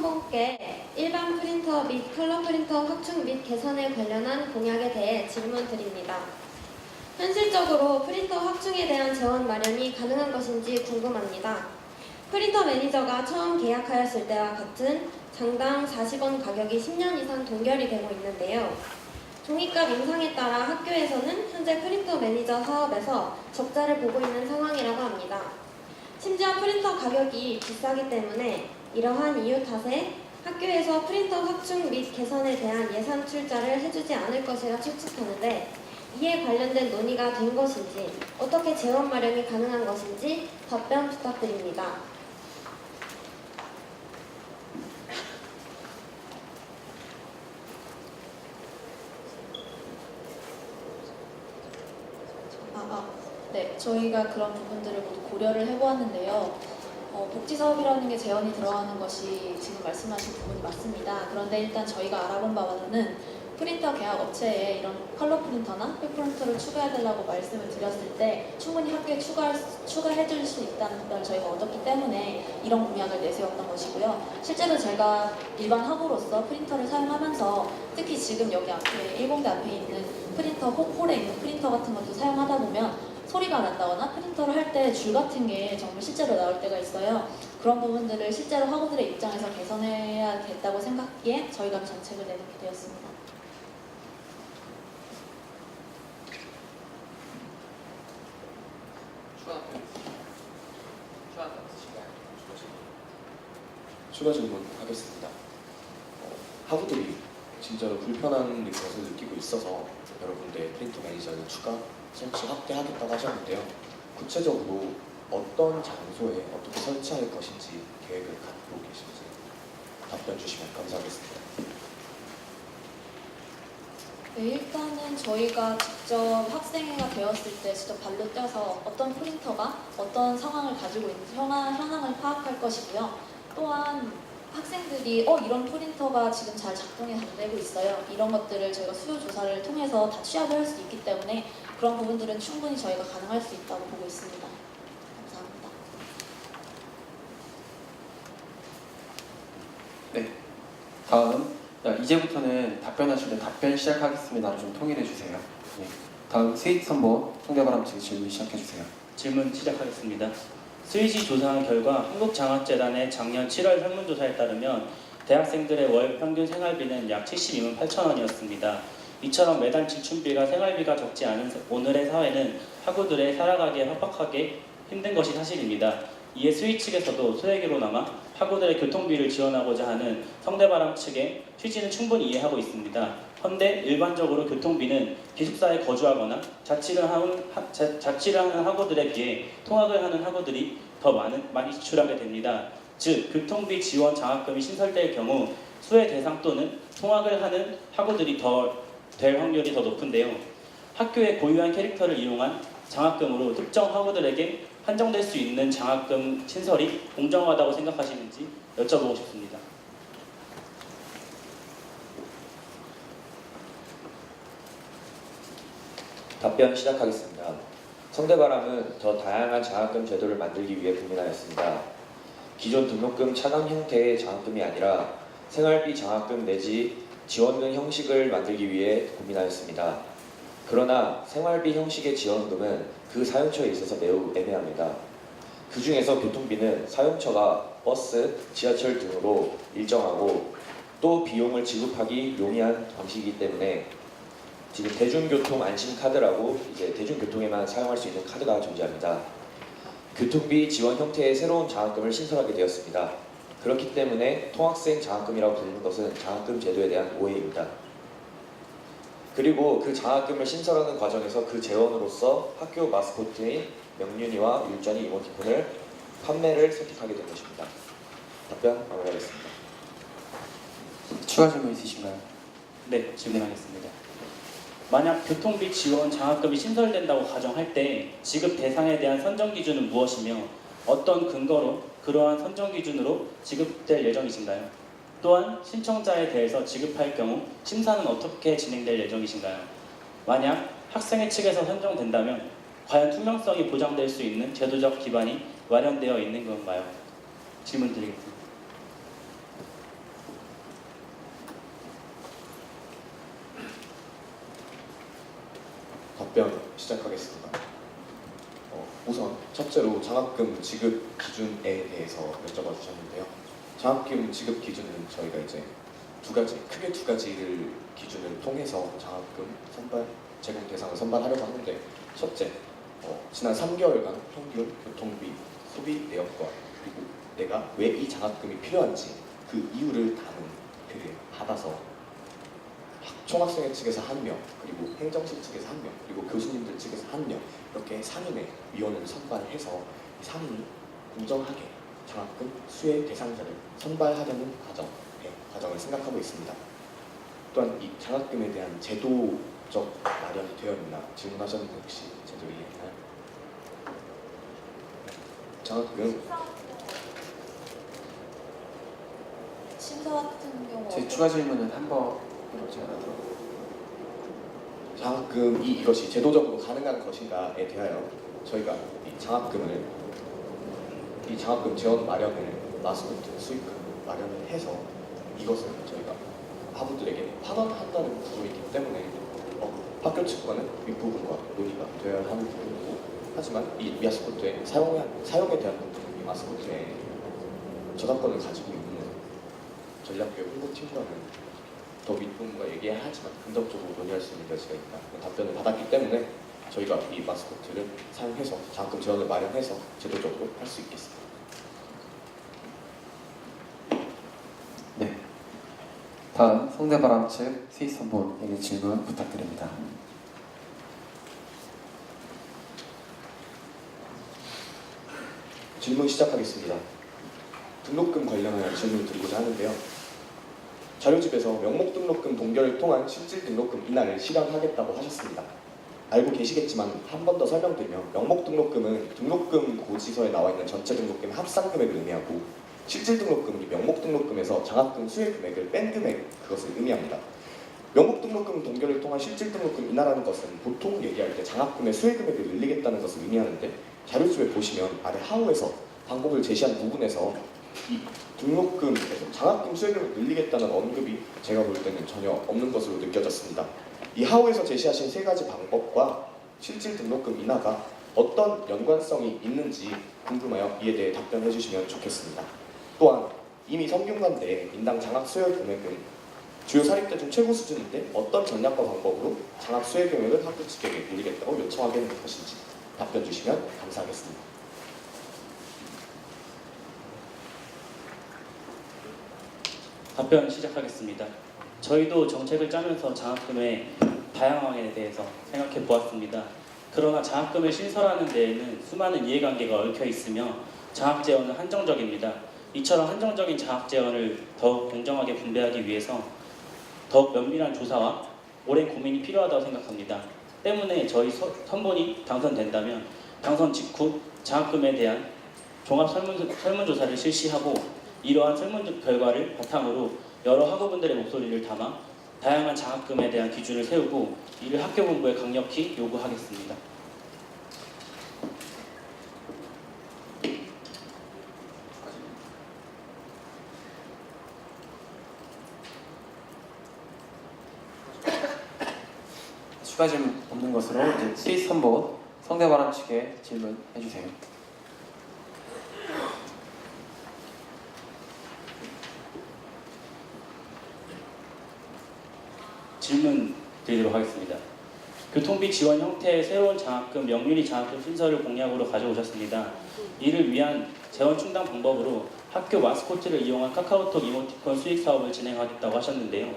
신입선봉께 일반 프린터 및 컬러 프린터 확충 및 개선에 관련한 공약에 대해 질문드립니다. 현실적으로 프린터 확충에 대한 재원 마련이 가능한 것인지 궁금합니다. 프린터 매니저가 처음 계약하였을 때와 같은 장당 40원 가격이 10년 이상 동결이 되고 있는데요. 종이값 인상에 따라 학교에서는 현재 프린터 매니저 사업에서 적자를 보고 있는 상황이라고 합니다. 심지어 프린터 가격이 비싸기 때문에 이러한 이유 탓에 학교에서 프린터 확충 및 개선에 대한 예산 출자를 해주지 않을 것이라 추측하는데, 이에 관련된 논의가 된 것인지, 어떻게 재원 마련이 가능한 것인지 답변 부탁드립니다. 네, 저희가 그런 부분들을 모두 고려를 해보았는데요. 복지 사업이라는 게 재원이 들어가는 것이 지금 말씀하신 부분이 맞습니다. 그런데 일단 저희가 알아본 바로는 프린터 계약 업체에 이런 컬러 프린터나 팩 프린터를 추가해달라고 말씀을 드렸을 때 충분히 학교에 추가해줄 수 있다는 걸 저희가 얻었기 때문에 이런 공약을 내세웠던 것이고요. 실제로 제가 일반 학우로서 프린터를 사용하면서 특히 지금 여기 앞에 10대 앞에 있는 프린터 홀에 있는 프린터 같은 것도 사용하다 보면 소리가 난다거나 프린터를 할 때 줄 같은 게 정말 실제로 나올 때가 있어요. 그런 부분들을 실제로 학우들의 입장에서 개선해야겠다고 생각하기에 저희가 정책을 내놓게 되었습니다. 추가 질문 하겠습니다. 학우들이 진짜로 불편한 것을 느끼고 있어서 여러분들의 프린터 매니저를 추가 설치 확대하겠다고 하셨는데요. 구체적으로 어떤 장소에 어떻게 설치할 것인지 계획을 갖고 계신지 답변 주시면 감사하겠습니다. 네, 일단은 저희가 직접 학생회가 되었을 때 직접 발로 뛰어서 어떤 프린터가 어떤 상황을 가지고 있는지 현황을 파악할 것이고요. 또한 학생들이 이런 프린터가 지금 잘 작동이 안 되고 있어요. 이런 것들을 저희가 수요 조사를 통해서 다 취합을 할 수 있기 때문에 그런 부분들은 충분히 저희가 가능할 수 있다고 보고 있습니다. 감사합니다. 네, 다음 이제부터는 답변하실 때 답변 시작하겠습니다. 좀 통일해 주세요. 네. 다음 스윗 선보 상대바람 측 질문 시작해 주세요. 질문 시작하겠습니다. 스윗이 조사한 결과 한국장학재단의 작년 7월 설문조사에 따르면 대학생들의 월 평균 생활비는 약 72만 8천 원이었습니다. 이처럼 매달 지출비가 생활비가 적지 않은 오늘의 사회는 학우들의 살아가기에 팍팍하게 힘든 것이 사실입니다. 이에 스윗 측에서도 소액으로나마 학우들의 교통비를 지원하고자 하는 성대바람 측의 취지는 충분히 이해하고 있습니다. 헌데 일반적으로 교통비는 기숙사에 거주하거나 자취를 하는 학우들에 비해 통학을 하는 학우들이 더 많이 지출하게 됩니다. 즉, 교통비 지원 장학금이 신설될 경우 수혜 대상 또는 통학을 하는 학우들이 될 확률이 더 높은데요. 학교의 고유한 캐릭터를 이용한 장학금으로 특정 학우들에게 한정될 수 있는 장학금 신설이 공정하다고 생각하시는지 여쭤보고 싶습니다. 답변 시작하겠습니다. 성대바람은 더 다양한 장학금 제도를 만들기 위해 고민하였습니다. 기존 등록금 차감 형태의 장학금이 아니라 생활비 장학금 내지 지원금 형식을 만들기 위해 고민하였습니다. 그러나 생활비 형식의 지원금은 그 사용처에 있어서 매우 애매합니다. 그 중에서 교통비는 사용처가 버스, 지하철 등으로 일정하고 또 비용을 지급하기 용이한 방식이기 때문에 지금 대중교통 안심카드라고 대중교통에만 사용할 수 있는 카드가 존재합니다. 교통비 지원 형태의 새로운 장학금을 신설하게 되었습니다. 그렇기 때문에 통학생 장학금이라고 부르는 것은 장학금 제도에 대한 오해입니다. 그리고 그 장학금을 신설하는 과정에서 그 재원으로서 학교 마스코트인 명륜이와 율전이 이모티콘을 판매를 선택하게 된 것입니다. 답변 마무리하겠습니다. 추가 질문 있으신가요? 네, 질문하겠습니다. 만약 교통비 지원 장학금이 신설된다고 가정할 때 지급 대상에 대한 선정 기준은 무엇이며 어떤 근거로 그러한 선정 기준으로 지급될 예정이신가요? 또한 신청자에 대해서 지급할 경우 심사는 어떻게 진행될 예정이신가요? 만약 학생회 측에서 선정된다면 과연 투명성이 보장될 수 있는 제도적 기반이 마련되어 있는 건가요? 질문 드리겠습니다. 답변 시작하겠습니다. 우선 첫째로 장학금 지급 기준에 대해서 여쭤봐 주셨는데요. 장학금 지급 기준은 저희가 이제 크게 두 가지를 기준을 통해서 장학금 제공 대상을 선발하려고 하는데, 첫째, 지난 3개월간 평균 교통비, 소비 내역과 그리고 내가 왜 이 장학금이 필요한지 그 이유를 담은 글을 받아서 총학생회 측에서 1명, 그리고 행정실 측에서 1명, 그리고 교수님들 측에서 1명, 이렇게 상임의 위원을 선발해서 이 상임이 공정하게 장학금 수혜 대상자를 선발하려는 과정을 생각하고 있습니다. 또한 이 장학금에 대한 제도적 마련이 되어 있나 질문하셨는데, 혹시 제도 이해했나요? 장학금 심사 같은 경우 제 추가 질문은 한 번으로 제가 하도록. 장학금이 이것이 제도적으로 가능한 것인가에 대하여 저희가 이 장학금 지원 마련을 마스코트 수익금 마련을 해서 이것을 저희가 학우들에게 환원한다는 구조이기 때문에 학교 측과는 윗부분과 논의가 되어야 하는 부분이고, 하지만 이 마스코트의 사용에 대한 부분은 이 마스코트의 저작권을 가지고 있는 전략교육 홍보팀과는 더 윗부분과 얘기해야 하지만 긍정적으로 논의할 수 있는 여지가 있다 답변을 받았기 때문에 저희가 이 마스코트를 사용해서 장학금 지원을 마련해서 제도적으로 할 수 있겠습니다. 네. 다음 성대바람 측 스위스 선보에게 질문 부탁드립니다. 질문 시작하겠습니다. 등록금 관련하여 질문을 드리고자 하는데요. 자료집에서 명목 등록금 동결을 통한 실질 등록금 인하를 실현하겠다고 하셨습니다. 알고 계시겠지만 한 번 더 설명드리면, 명목 등록금은 등록금 고지서에 나와 있는 전체 등록금의 합산 금액을 의미하고, 실질 등록금은 이 명목 등록금에서 장학금 수혜 금액을 뺀 금액, 그것을 의미합니다. 명목 등록금 동결을 통한 실질 등록금 인하라는 것은 보통 얘기할 때 장학금의 수혜 금액을 늘리겠다는 것을 의미하는데, 자료집에 보시면 아래 하우에서 방법을 제시한 부분에서 이 등록금에서 장학금 수혜금을 늘리겠다는 언급이 제가 볼 때는 전혀 없는 것으로 느껴졌습니다. 이 하우에서 제시하신 세 가지 방법과 실질 등록금 인하가 어떤 연관성이 있는지 궁금하여 이에 대해 답변해 주시면 좋겠습니다. 또한 이미 성균관대 인당 장학 수혜 금액은 주요 사립대 중 최고 수준인데 어떤 전략과 방법으로 장학 수혜 금액을 학교 측에게 늘리겠다고 요청하게 된 것인지 답변 주시면 감사하겠습니다. 답변 시작하겠습니다. 저희도 정책을 짜면서 장학금의 다양성에 대해서 생각해 보았습니다. 그러나 장학금을 신설하는 데에는 수많은 이해관계가 얽혀 있으며 장학 재원은 한정적입니다. 이처럼 한정적인 장학 재원을 더 공정하게 분배하기 위해서 더욱 면밀한 조사와 오랜 고민이 필요하다고 생각합니다. 때문에 저희 선본이 당선된다면 당선 직후 장학금에 대한 종합 설문조사를 실시하고, 이러한 설문 결과를 바탕으로 여러 학우분들의 목소리를 담아 다양한 장학금에 대한 기준을 세우고 이를 학교본부에 강력히 요구하겠습니다. 추가 질문 없는 것으로 이제 스위스 선보 성대바람 측에 질문해 주세요. 질문 드리도록 하겠습니다. 교통비 지원 형태의 새로운 장학금, 명륜이 장학금 신설을 공약으로 가져오셨습니다. 이를 위한 재원 충당 방법으로 학교 마스코트를 이용한 카카오톡 이모티콘 수익 사업을 진행하겠다고 하셨는데요.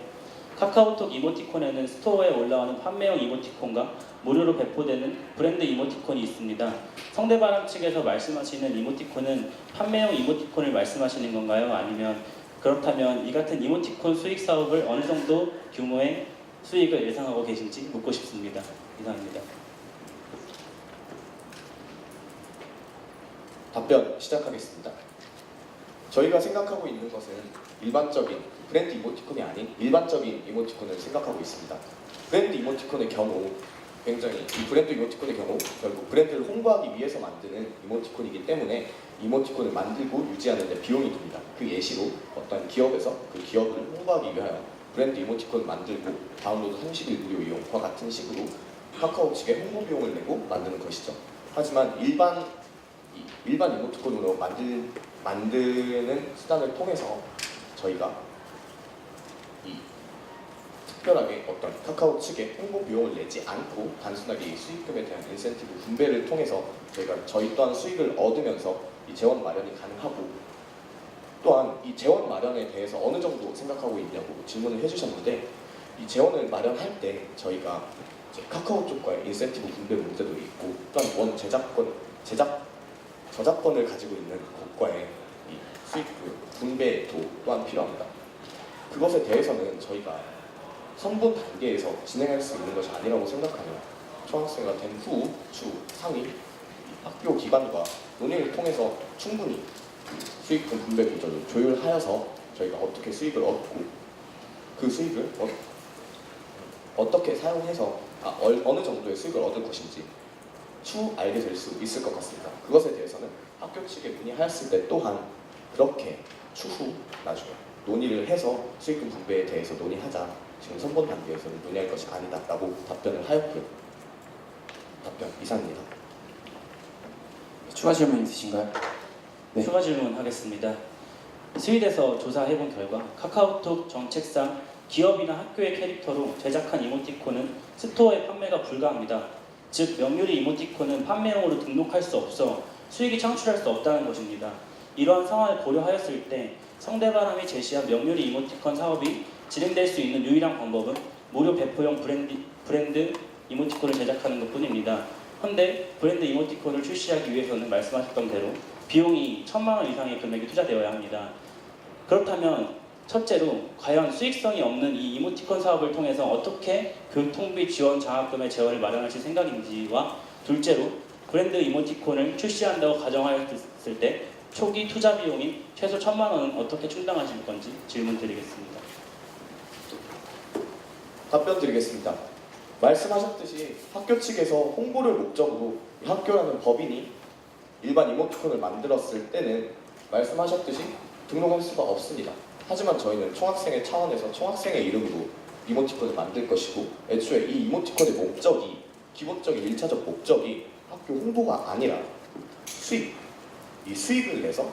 카카오톡 이모티콘에는 스토어에 올라오는 판매용 이모티콘과 무료로 배포되는 브랜드 이모티콘이 있습니다. 성대바람 측에서 말씀하시는 이모티콘은 판매용 이모티콘을 말씀하시는 건가요? 아니면 그렇다면 이 같은 이모티콘 수익 사업을 어느 정도 규모의 수익을 예상하고 계신지 묻고 싶습니다. 이상입니다. 답변 시작하겠습니다. 저희가 생각하고 있는 것은 일반적인 브랜드 이모티콘이 아닌 일반적인 이모티콘을 생각하고 있습니다. 브랜드 이모티콘의 경우 이 브랜드 이모티콘의 경우 결국 브랜드를 홍보하기 위해서 만드는 이모티콘이기 때문에 이모티콘을 만들고 유지하는 데 비용이 듭니다. 그 예시로 어떤 기업에서 그 기업을 홍보하기 위하여 브랜드 이모티콘을 만들고 다운로드 30일 무료 이용과 같은 식으로 카카오 측에 홍보 비용을 내고 만드는 것이죠. 하지만 일반 이모티콘으로 만드는 수단을 통해서 저희가 이 특별하게 어떤 카카오 측에 홍보 비용을 내지 않고 단순하게 이 수익금에 대한 인센티브 분배를 통해서 저희 또한 수익을 얻으면서 이 재원 마련이 가능하고, 또한 이 재원 마련에 대해서 어느 정도 생각하고 있냐고 질문을 해주셨는데, 이 재원을 마련할 때 저희가 이제 카카오 쪽과의 인센티브 분배 문제도 있고, 또한 저작권을 가지고 있는 곳과의 이 수익 분배도 또한 필요합니다. 그것에 대해서는 저희가 선본 단계에서 진행할 수 있는 것이 아니라고 생각하며 총학생회가 된 후 추 상위 이 학교 기관과 논의를 통해서 충분히 수익금 분배 구조를 조율하여서 저희가 어떻게 수익을 얻고 그 수익을 어떻게 사용해서 어느 정도의 수익을 얻을 것인지 추후 알게 될 수 있을 것 같습니다. 그것에 대해서는 학교 측에 문의하였을 때 또한 그렇게 추후 나중에 논의를 해서 수익금 분배에 대해서 논의하자, 지금 선본 단계에서는 논의할 것이 아니다 라고 답변을 하였고요. 답변 이상입니다. 추가 질문 있으신가요? 네. 추가 질문하겠습니다. 스윗에서 조사해본 결과 카카오톡 정책상 기업이나 학교의 캐릭터로 제작한 이모티콘은 스토어에 판매가 불가합니다. 즉 명률이 이모티콘은 판매용으로 등록할 수 없어 수익이 창출할 수 없다는 것입니다. 이러한 상황을 고려하였을 때 성대바람이 제시한 명률이 이모티콘 사업이 진행될 수 있는 유일한 방법은 무료 배포용 브랜드 이모티콘을 제작하는 것뿐입니다. 현재 브랜드 이모티콘을 출시하기 위해서는 말씀하셨던 대로 비용이 1,000만 원 이상의 금액이 투자되어야 합니다. 그렇다면 첫째로 과연 수익성이 없는 이 이모티콘 사업을 통해서 어떻게 교통비 지원 장학금의 재원을 마련하실 생각인지와, 둘째로 브랜드 이모티콘을 출시한다고 가정하였을 때 초기 투자 비용인 최소 1,000만 원은 어떻게 충당하실 건지 질문 드리겠습니다. 답변 드리겠습니다. 말씀하셨듯이 학교 측에서 홍보를 목적으로 이 학교라는 법인이 일반 이모티콘을 만들었을 때는 말씀하셨듯이 등록할 수가 없습니다. 하지만 저희는 총학생회 차원에서 총학생회 이름으로 이모티콘을 만들 것이고, 애초에 이 이모티콘의 목적이, 기본적인 1차적 목적이 학교 홍보가 아니라 이 수익을 내서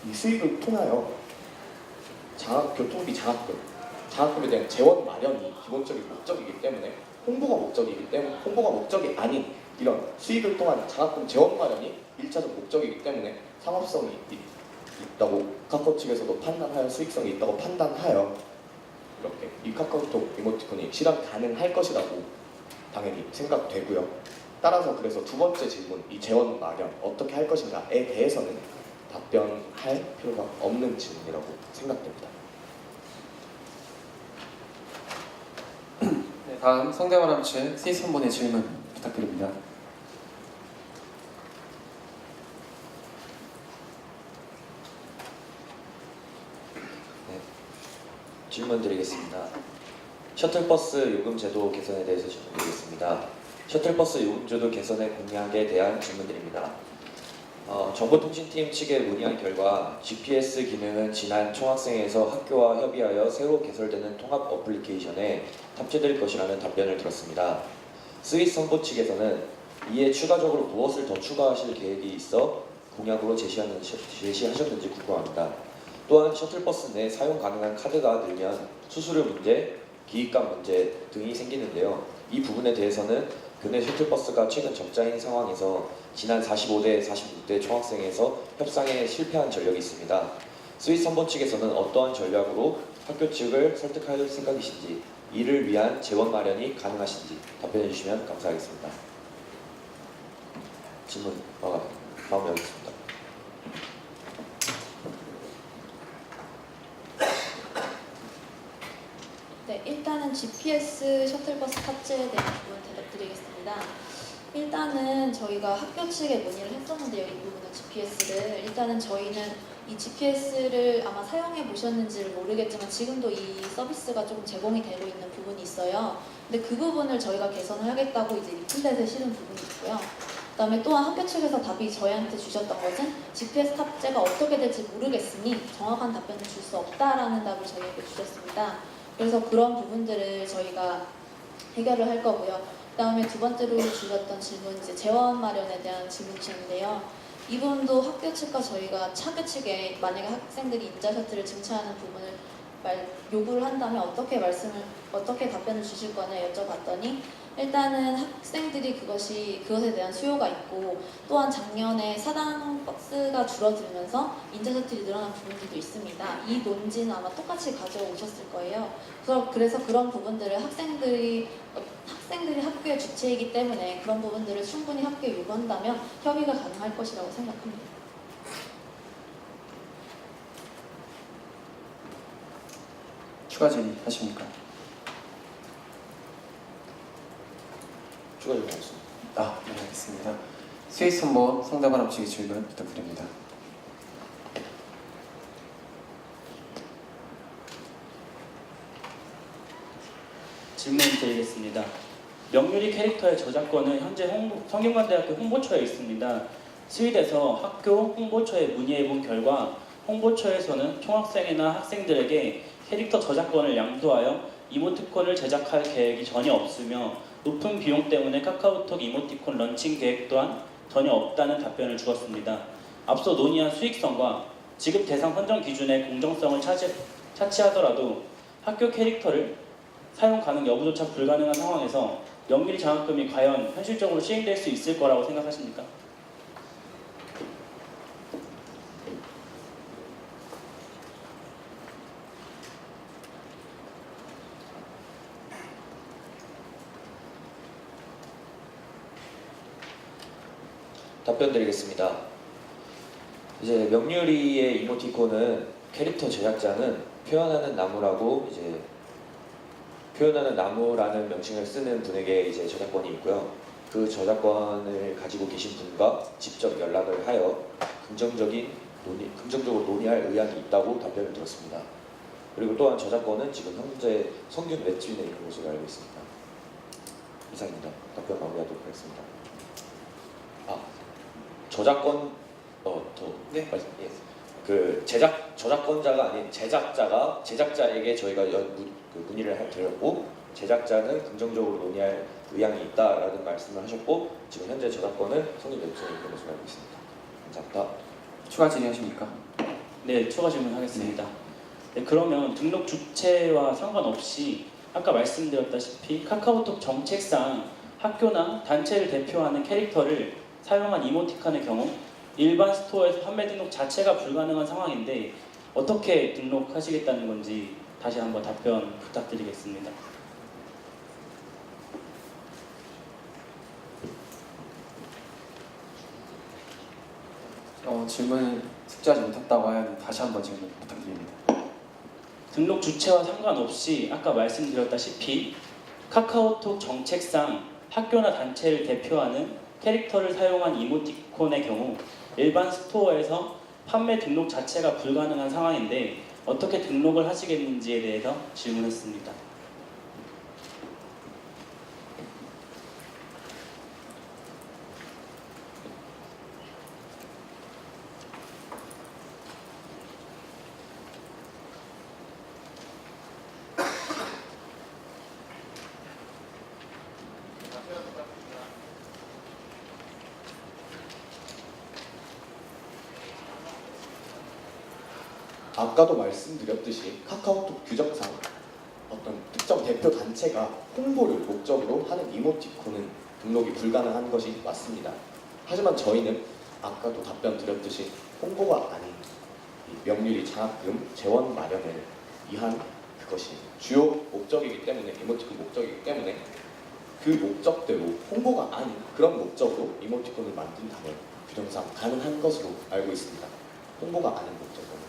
이 수익을 통하여 교통비 장학금에 대한 재원 마련이 기본적인 목적이기 때문에 홍보가 목적이 아닌 이런 수익을 통한 장학금 재원 마련이 1차적 목적이기 때문에 상업성이 있다고 카카오 측에서도 판단하여 수익성이 있다고 판단하여 이렇게 이 카카오톡 이모티콘이 실현 가능할 것이라고 당연히 생각되고요. 따라서 그래서 두 번째 질문, 이 재원 마련 어떻게 할 것인가에 대해서는 답변할 필요가 없는 질문이라고 생각됩니다. 네, 다음 성대바람 측 스윗 선본의 질문 부탁드립니다. 질문 드리겠습니다. 셔틀버스 요금 제도 개선에 대해서 질문 드리겠습니다. 셔틀버스 요금 제도 개선의 공약에 대한 질문드립니다. 정보통신팀 측에 문의한 결과 GPS 기능은 지난 총학생회에서 학교와 협의하여 새로 개설되는 통합 어플리케이션에 탑재될 것이라는 답변을 들었습니다. 스윗 선보 측에서는 이에 추가적으로 무엇을 더 추가하실 계획이 있어 공약으로 제시하셨는지 궁금합니다. 또한 셔틀버스 내 사용 가능한 카드가 늘면 수수료 문제, 기입감 문제 등이 생기는데요. 이 부분에 대해서는 교내 셔틀버스가 최근 적자인 상황에서 지난 45대, 46대 총학생회에서 협상에 실패한 전력이 있습니다. 스윗 선본 측에서는 어떠한 전략으로 학교 측을 설득할 생각이신지, 이를 위한 재원 마련이 가능하신지 답변해 주시면 감사하겠습니다. 질문 다음에 하겠습니다. 네, 일단은 GPS 셔틀버스 탑재에 대한 부분 대답드리겠습니다. 일단은 저희가 학교 측에 문의를 했었는데요. 이 부분은 GPS를 일단은 저희는 이 GPS를 아마 사용해 보셨는지를 모르겠지만 지금도 이 서비스가 조금 제공이 되고 있는 부분이 있어요. 근데 그 부분을 저희가 개선을 하겠다고 이제 리플렛에 실은 부분이 있고요. 그다음에 또한 학교 측에서 답이 저희한테 주셨던 것은 GPS 탑재가 어떻게 될지 모르겠으니 정확한 답변을 줄 수 없다라는 답을 저희에게 주셨습니다. 그래서 그런 부분들을 저희가 해결을 할 거고요. 그다음에 두 번째로 주셨던 질문 이제 재원 마련에 대한 질문이셨는데요. 이 부분도 학교 측과 저희가 차근차게 만약에 학생들이 인자 셔틀을 증차하는 부분을 요구를 한다면 어떻게 답변을 주실 거냐 여쭤봤더니 일단은 학생들이 그것에 대한 수요가 있고 또한 작년에 사당 버스가 줄어들면서 인자 셔틀이 늘어난 부분들도 있습니다. 이 논지는 아마 똑같이 가져오셨을 거예요. 그래서 그런 부분들을 학생들이 학교의 주체이기 때문에 그런 부분들을 충분히 학교에 요구한다면 협의가 가능할 것이라고 생각합니다. 추가 질의 하십니까? 추가 질문 하겠습니다. 네, 알겠습니다. 스위스 한번 성대바람 측의 질문 부탁드립니다. 질문 드리겠습니다. 명유리 캐릭터의 저작권은 현재 성균관대학교 홍보처에 있습니다. 스윗에서 학교 홍보처에 문의해본 결과 홍보처에서는 총학생이나 학생들에게 캐릭터 저작권을 양도하여 이모티콘을 제작할 계획이 전혀 없으며 높은 비용 때문에 카카오톡 이모티콘 런칭 계획 또한 전혀 없다는 답변을 주었습니다. 앞서 논의한 수익성과 지급 대상 선정 기준의 공정성을 차치하더라도 학교 캐릭터를 사용 가능 여부조차 불가능한 상황에서 명밀히 장학금이 과연 현실적으로 시행될 수 있을 거라고 생각하십니까? 답변 드리겠습니다. 이제 명유리의 이모티콘은 캐릭터 제작자는 표현하는 나무라는 명칭을 쓰는 분에게 이제 저작권이 있고요. 그 저작권을 가지고 계신 분과 직접 연락을 하여 긍정적으로 논의할 의향이 있다고 답변을 들었습니다. 그리고 또한 저작권은 지금 현재 성균 웹진에 있는 것으로 알고 있습니다. 이상입니다. 답변 마무리하도록 하겠습니다. 저작권 네. 그 저작권자가 아닌 제작자에게 저희가 문의를 드렸고 제작자는 긍정적으로 논의할 의향이 있다라는 말씀을 하셨고 지금 현재 저작권은 성인 웹진에 있는 것으로 알고 있습니다. 감사합니다. 추가 질의 하십니까? 네, 추가 질문하겠습니다. 네, 그러면 등록 주체와 상관없이 아까 말씀드렸다시피 카카오톡 정책상 학교나 단체를 대표하는 캐릭터를 사용한 이모티콘의 경우 일반 스토어에서 판매 등록 자체가 불가능한 상황인데 어떻게 등록하시겠다는 건지 다시 한번 답변 부탁드리겠습니다. 질문 숙지하지 못했다고 하니 다시 한번 질문 부탁드립니다. 등록 주체와 상관없이 아까 말씀드렸다시피 카카오톡 정책상 학교나 단체를 대표하는 캐릭터를 사용한 이모티콘의 경우 일반 스토어에서 판매 등록 자체가 불가능한 상황인데 어떻게 등록을 하시겠는지에 대해서 질문했습니다. 아까도 말씀드렸듯이 카카오톡 규정상 어떤 특정 대표 단체가 홍보를 목적으로 하는 이모티콘은 등록이 불가능한 것이 맞습니다. 하지만 저희는 아까도 답변 드렸듯이 홍보가 아닌 이 명률이 장학금 재원 마련을 위한 그것이 주요 목적이기 때문에 이모티콘 목적이기 때문에 그 목적대로 홍보가 아닌 그런 목적으로 이모티콘을 만든다면 규정상 가능한 것으로 알고 있습니다. 홍보가 아닌 목적으로.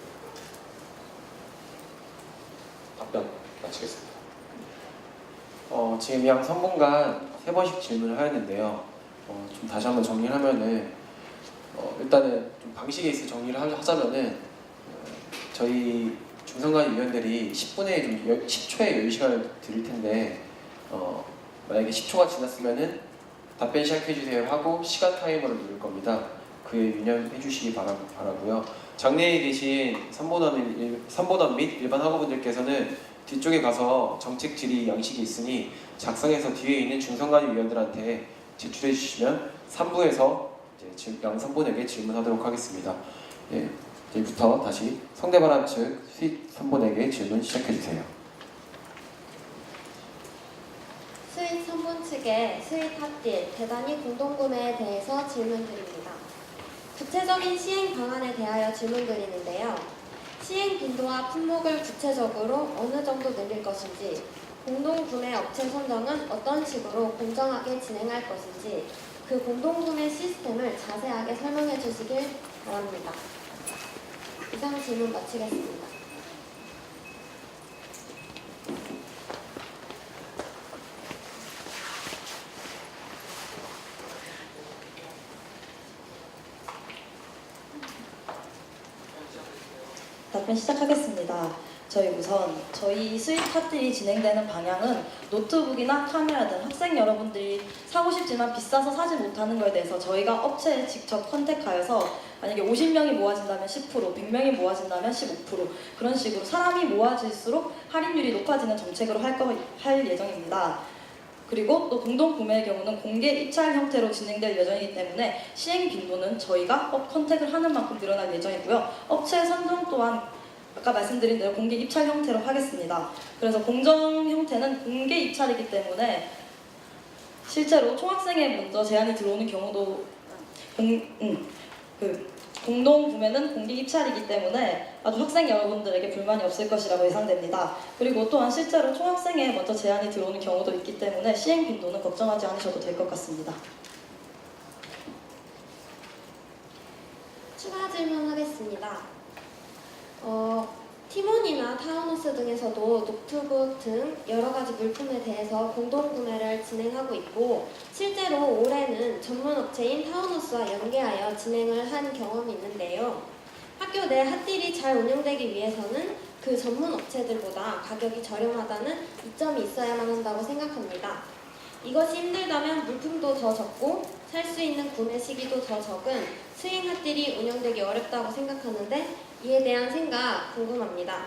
답변 마치겠습니다. 지금 양 3분간 3번씩 질문을 하였는데요. 좀 다시 한번 정리를 하면은 일단은 좀 방식에 있어 정리를 하자면은 저희 중성관 위원들이 10초의 여유 시간을 드릴 텐데 만약에 10초가 지났으면은 답변 시작해 주세요 하고 시간 타이머를 누를 겁니다. 그에 유념해 주시기 바라고요. 장내에 계신 선보던 및 일반 학우분들께서는 뒤쪽에 가서 정책 질의 양식이 있으니 작성해서 뒤에 있는 중선관위 위원들한테 제출해 주시면 3부에서 양 선본에게 질문하도록 하겠습니다. 예, 이제부터 다시 성대바람 측 수입 선본에게 질문 시작해 주세요. 수입 선본 측의 수입 핫딜 대단위 공동구매에 대해서 질문드립니다. 구체적인 시행 방안에 대하여 질문드리는데요. 시행 빈도와 품목을 구체적으로 어느 정도 늘릴 것인지, 공동구매 업체 선정은 어떤 식으로 공정하게 진행할 것인지, 그 공동구매 시스템을 자세하게 설명해 주시길 바랍니다. 이상 질문 마치겠습니다. 답변 시작하겠습니다. 저희 수입 핫딜이 진행되는 방향은 노트북이나 카메라 등 학생 여러분들이 사고 싶지만 비싸서 사지 못하는 것에 대해서 저희가 업체에 직접 컨택하여서 만약에 50명이 모아진다면 10%, 100명이 모아진다면 15% 그런 식으로 사람이 모아질수록 할인율이 높아지는 정책으로 할 예정입니다. 그리고 또 공동 구매의 경우는 공개 입찰 형태로 진행될 예정이기 때문에 시행 빈도는 저희가 컨택을 하는 만큼 늘어날 예정이고요. 업체 선정 또한 아까 말씀드린 대로 공개 입찰 형태로 하겠습니다. 그래서 공정 형태는 공개 입찰이기 때문에 실제로 총학생에 먼저 제안이 들어오는 경우도 공동 구매는 공개 입찰이기 때문에 아주 학생 여러분들에게 불만이 없을 것이라고 예상됩니다. 그리고 또한 실제로 총학생에 먼저 제안이 들어오는 경우도 있기 때문에 시행 빈도는 걱정하지 않으셔도 될 것 같습니다. 추가 질문하겠습니다. 티몬이나 타운하우스 등에서도 노트북 등 여러 가지 물품에 대해서 공동 구매를 진행하고 있고, 실제로 올해는 전문 업체인 타운하우스와 연계하여 진행을 한 경험이 있는데요. 학교 내 핫딜이 잘 운영되기 위해서는 그 전문 업체들보다 가격이 저렴하다는 이점이 있어야만 한다고 생각합니다. 이것이 힘들다면 물품도 더 적고 살 수 있는 구매 시기도 더 적은 스윙 핫딜이 운영되기 어렵다고 생각하는데 이에 대한 생각 궁금합니다.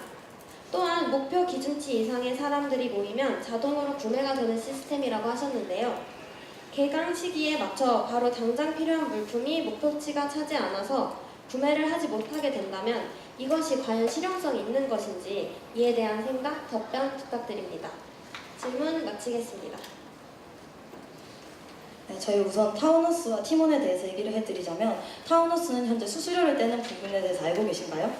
또한 목표 기준치 이상의 사람들이 모이면 자동으로 구매가 되는 시스템이라고 하셨는데요. 개강 시기에 맞춰 바로 당장 필요한 물품이 목표치가 차지 않아서 구매를 하지 못하게 된다면 이것이 과연 실용성이 있는 것인지 이에 대한 생각 답변 부탁드립니다. 질문 마치겠습니다. 네, 저희 우선 타운하우스와 티몬에 대해서 얘기를 해드리자면, 타운하우스는 현재 수수료를 떼는 부분에 대해서 알고 계신가요?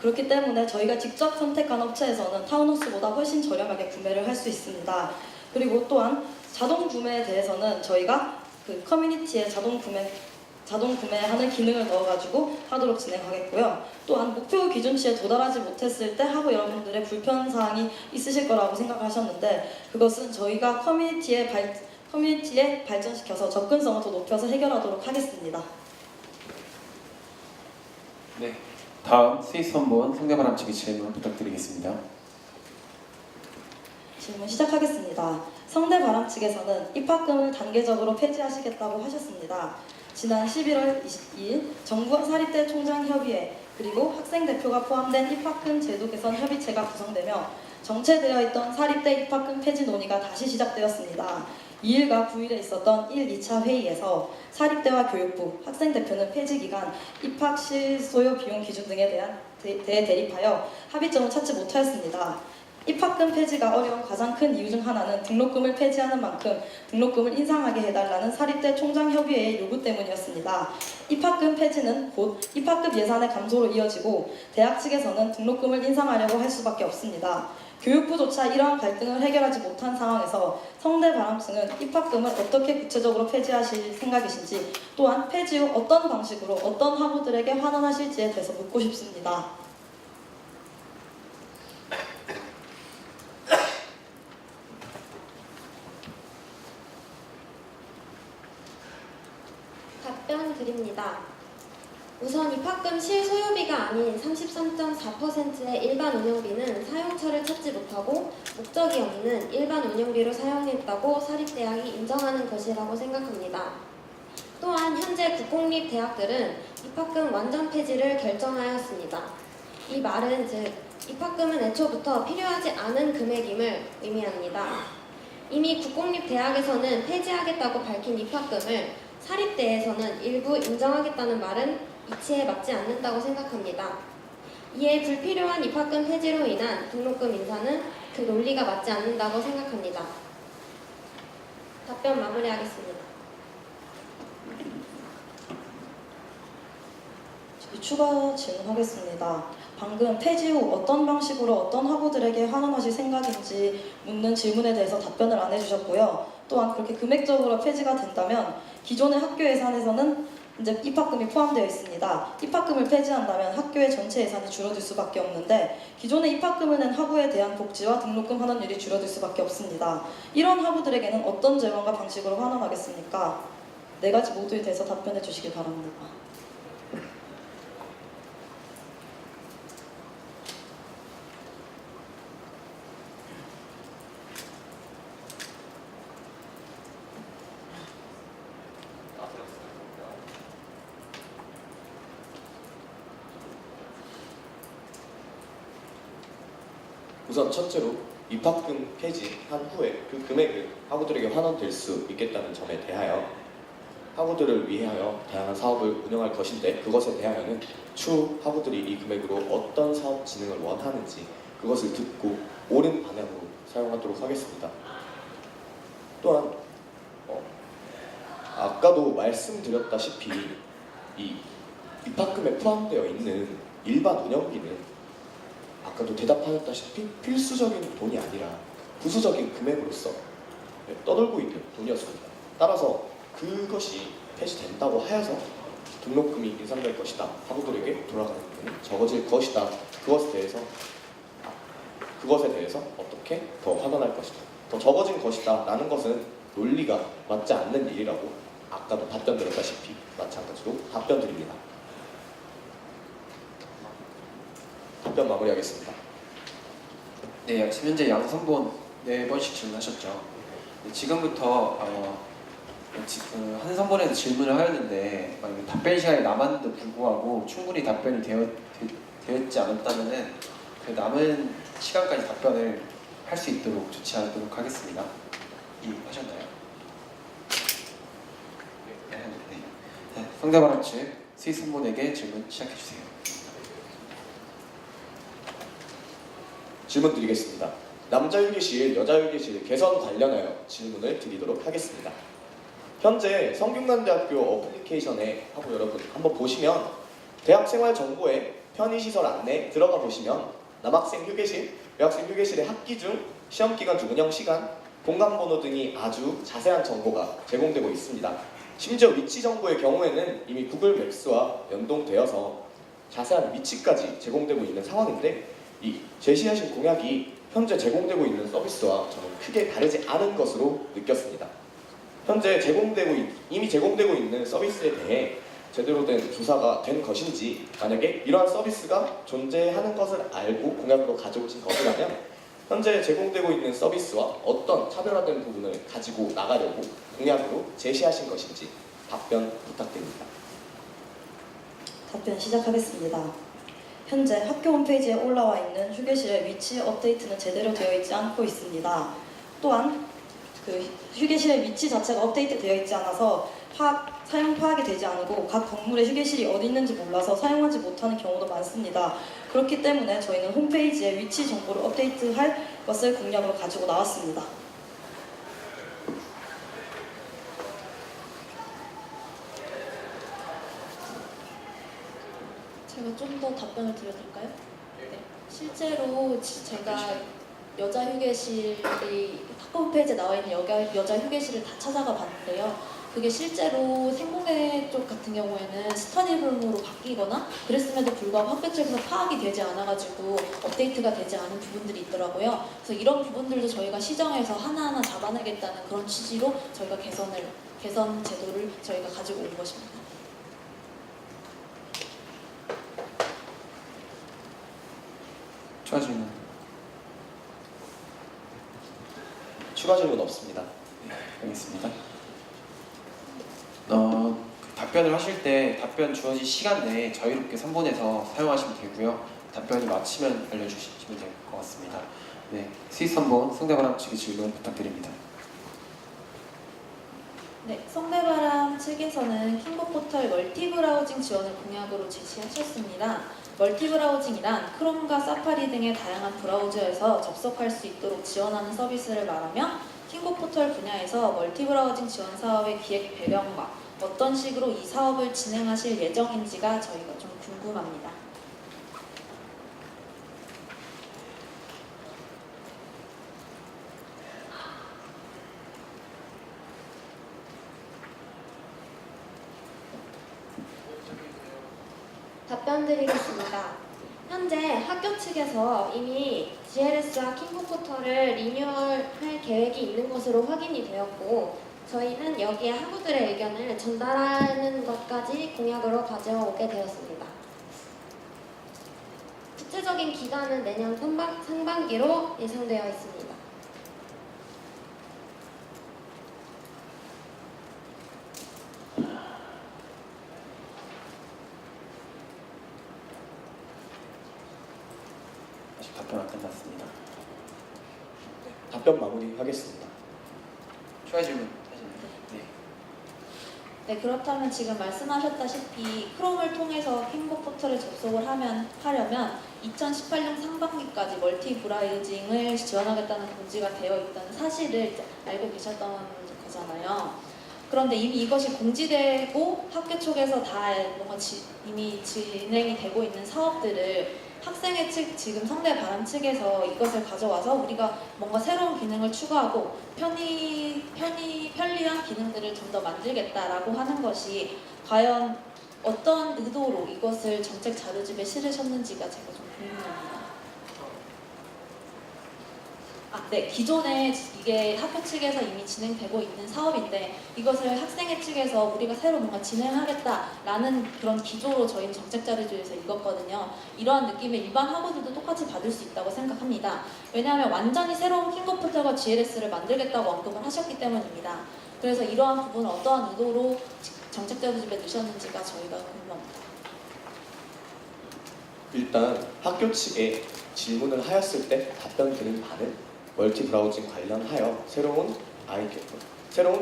그렇기 때문에 저희가 직접 선택한 업체에서는 타운하우스보다 훨씬 저렴하게 구매를 할 수 있습니다. 그리고 또한 자동 구매에 대해서는 저희가 그 커뮤니티에 자동 구매하는 기능을 넣어가지고 하도록 진행하겠고요. 또한 목표 기준치에 도달하지 못했을 때 학우 여러분들의 불편사항이 있으실 거라고 생각하셨는데, 그것은 저희가 커뮤니티에 발전시켜서 접근성을 더 높여서 해결하도록 하겠습니다. 네, 다음 수입 선본 성대바람 측의 질문 부탁드리겠습니다. 질문 시작하겠습니다. 성대바람 측에서는 입학금을 단계적으로 폐지하시겠다고 하셨습니다. 지난 11월 22일 정부와 사립대 총장협의회 그리고 학생대표가 포함된 입학금 제도 개선 협의체가 구성되며 정체되어 있던 사립대 입학금 폐지 논의가 다시 시작되었습니다. 2일과 9일에 있었던 1, 2차 회의에서 사립대와 교육부, 학생대표는 폐지 기간, 입학 실 소요 비용 기준 등에 대해 대립하여 합의점을 찾지 못하였습니다. 입학금 폐지가 어려운 가장 큰 이유 중 하나는 등록금을 폐지하는 만큼 등록금을 인상하게 해달라는 사립대 총장협의회의 요구 때문이었습니다. 입학금 폐지는 곧 입학급 예산의 감소로 이어지고 대학 측에서는 등록금을 인상하려고 할 수밖에 없습니다. 교육부조차 이러한 갈등을 해결하지 못한 상황에서 성대바람 측은 입학금을 어떻게 구체적으로 폐지하실 생각이신지, 또한 폐지 후 어떤 방식으로 어떤 학우들에게 환원하실지에 대해서 묻고 싶습니다. 답변 드립니다. 우선 입학금 실소요비가 아닌 33.4%의 일반 운영비는 사용처를 찾지 못하고 목적이 없는 일반 운영비로 사용했다고 사립대학이 인정하는 것이라고 생각합니다. 또한 현재 국공립 대학들은 입학금 완전 폐지를 결정하였습니다. 이 말은 즉 입학금은 애초부터 필요하지 않은 금액임을 의미합니다. 이미 국공립 대학에서는 폐지하겠다고 밝힌 입학금을 사립대에서는 일부 인정하겠다는 말은 이치에 맞지 않는다고 생각합니다. 이에 불필요한 입학금 폐지로 인한 등록금 인사는 그 논리가 맞지 않는다고 생각합니다. 답변 마무리하겠습니다. 저희 추가 질문하겠습니다. 방금 폐지 후 어떤 방식으로 어떤 학우들에게 환원하실 생각인지 묻는 질문에 대해서 답변을 안 해주셨고요. 또한 그렇게 금액적으로 폐지가 된다면 기존의 학교 예산에서는 이제 입학금이 포함되어 있습니다. 입학금을 폐지한다면 학교의 전체 예산이 줄어들 수밖에 없는데 기존의 입학금을 낸 학우에 대한 복지와 등록금 환원율이 줄어들 수밖에 없습니다. 이런 학우들에게는 어떤 재원과 방식으로 환원하겠습니까? 네 가지 모두에 대해서 답변해 주시기 바랍니다. 우선 첫째로 입학금 폐지한 후에 그 금액을 학우들에게 환원될 수 있겠다는 점에 대하여 학우들을 위하여 다양한 사업을 운영할 것인데 그것에 대하여는 추후 학우들이 이 금액으로 어떤 사업 진행을 원하는지 그것을 듣고 옳은 방향으로 사용하도록 하겠습니다. 또한 아까도 말씀드렸다시피 이 입학금에 포함되어 있는 일반 운영비는 아까도 대답하셨다시피 필수적인 돈이 아니라 부수적인 금액으로서 떠돌고 있는 돈이었습니다. 따라서 그것이 폐지된다고 하여서 등록금이 인상될 것이다. 학우들에게 돌아가는 돈이 적어질 것이다. 그것에 대해서 어떻게 더 환원할 것이다. 더 적어진 것이다. 라는 것은 논리가 맞지 않는 일이라고 아까도 답변드렸다시피 마찬가지로 답변드립니다. 답변 마무리하겠습니다. 네, 지금 현재 양 선본 4번씩 질문하셨죠. 네, 지금부터 한 선본에서 질문을 하였는데 답변 시간이 남았는데도 불구하고 충분히 답변이 되었지 않았다면은 그 남은 시간까지 답변을 할 수 있도록 조치하도록 하겠습니다. 이해하셨나요? 네. 상대방 측 수의 선본에게 질문 시작해 주세요. 질문 드리겠습니다. 남자 휴게실, 여자 휴게실 개선 관련하여 질문을 드리도록 하겠습니다. 현재 성균관대학교 어플리케이션에 하고 여러분 한번 보시면 대학생활 정보에 편의시설 안내 들어가 보시면 남학생 휴게실, 여학생 휴게실의 학기 중, 시험기간 중 운영시간, 공간번호 등이 아주 자세한 정보가 제공되고 있습니다. 심지어 위치 정보의 경우에는 이미 구글 맵스와 연동되어서 자세한 위치까지 제공되고 있는 상황인데 이 제시하신 공약이 현재 제공되고 있는 서비스와 저는 크게 다르지 않은 것으로 느꼈습니다. 현재 이미 제공되고 있는 서비스에 대해 제대로 된 조사가 된 것인지, 만약에 이러한 서비스가 존재하는 것을 알고 공약으로 가져오신 것이라면 현재 제공되고 있는 서비스와 어떤 차별화된 부분을 가지고 나가려고 공약으로 제시하신 것인지 답변 부탁드립니다. 답변 시작하겠습니다. 현재 학교 홈페이지에 올라와 있는 휴게실의 위치 업데이트는 제대로 되어 있지 않고 있습니다. 또한 그 휴게실의 위치 자체가 업데이트 되어 있지 않아서 사용 파악이 되지 않고 각 건물의 휴게실이 어디 있는지 몰라서 사용하지 못하는 경우도 많습니다. 그렇기 때문에 저희는 홈페이지에 위치 정보를 업데이트할 것을 공약으로 가지고 나왔습니다. 제가 좀 더 답변을 드려드릴까요? 네. 실제로 제가 여자 휴게실이 학교 홈페이지에 나와 있는 여자 휴게실을 다 찾아가 봤는데요. 그게 실제로 생공대 쪽 같은 경우에는 스터디룸으로 바뀌거나 그랬음에도 불구하고 학교 측에서 파악이 되지 않아가지고 업데이트가 되지 않은 부분들이 있더라고요. 그래서 이런 부분들도 저희가 시정해서 하나하나 잡아내겠다는 그런 취지로 저희가 개선 제도를 저희가 가지고 온 것입니다. 추가 질문. 추가 질문 없습니다. 네, 알겠습니다. 답변을 하실 때 답변 주어진 시간 내에 자유롭게 선본해서 사용하시면 되고요. 답변이 마치면 알려주시면 될 것 같습니다. 네, 스위스 선본 성대바람 측의 질문 부탁드립니다. 네, 성대바람 측에서는 킹보 포털 멀티 브라우징 지원을 공약으로 제시하셨습니다. 멀티 브라우징이란 크롬과 사파리 등의 다양한 브라우저에서 접속할 수 있도록 지원하는 서비스를 말하며 킹보 포털 분야에서 멀티 브라우징 지원 사업의 기획 배경과 어떤 식으로 이 사업을 진행하실 예정인지가 저희가 좀 궁금합니다. 답변 드리겠습니다. 현재 학교 측에서 이미 GLS와 킹보 포털을 리뉴얼할 계획이 있는 것으로 확인이 되었고, 저희는 여기에 학우들의 의견을 전달하는 것까지 공약으로 가져오게 되었습니다. 구체적인 기간은 내년 상반기로 예상되어 있습니다. 아직 답변 안 끝났습니다. 답변 마무리하겠습니다. 추가 질문 하시나요? 네. 네, 그렇다면 지금 말씀하셨다시피 크롬을 통해서 킹보 포털에 접속을 하려면 2018년 상반기까지 멀티 브라우징을 지원하겠다는 공지가 되어 있다는 사실을 이제 알고 계셨던 거잖아요. 그런데 이미 이것이 공지되고 학교 쪽에서 다 뭔가 이미 진행이 되고 있는 사업들을 학생회 측, 지금 성대바람 측에서 이것을 가져와서 우리가 뭔가 새로운 기능을 추가하고 편리한 기능들을 좀 더 만들겠다라고 하는 것이 과연 어떤 의도로 이것을 정책 자료집에 실으셨는지가 제가 좀 궁금합니다. 네, 기존에 이게 학교 측에서 이미 진행되고 있는 사업인데 이것을 학생회 측에서 우리가 새로 뭔가 진행하겠다라는 그런 기조로 저희는 정책 자료집에서 읽었거든요. 이러한 느낌을 일반 학우들도 똑같이 받을 수 있다고 생각합니다. 왜냐하면 완전히 새로운 킹보 포털과 GLS를 만들겠다고 언급을 하셨기 때문입니다. 그래서 이러한 부분을 어떠한 의도로 정책 자료집에 넣으셨는지가 저희가 궁금합니다. 일단 학교 측에 질문을 하였을 때 답변 드린 바는 멀티 브라우징 관련하여 새로운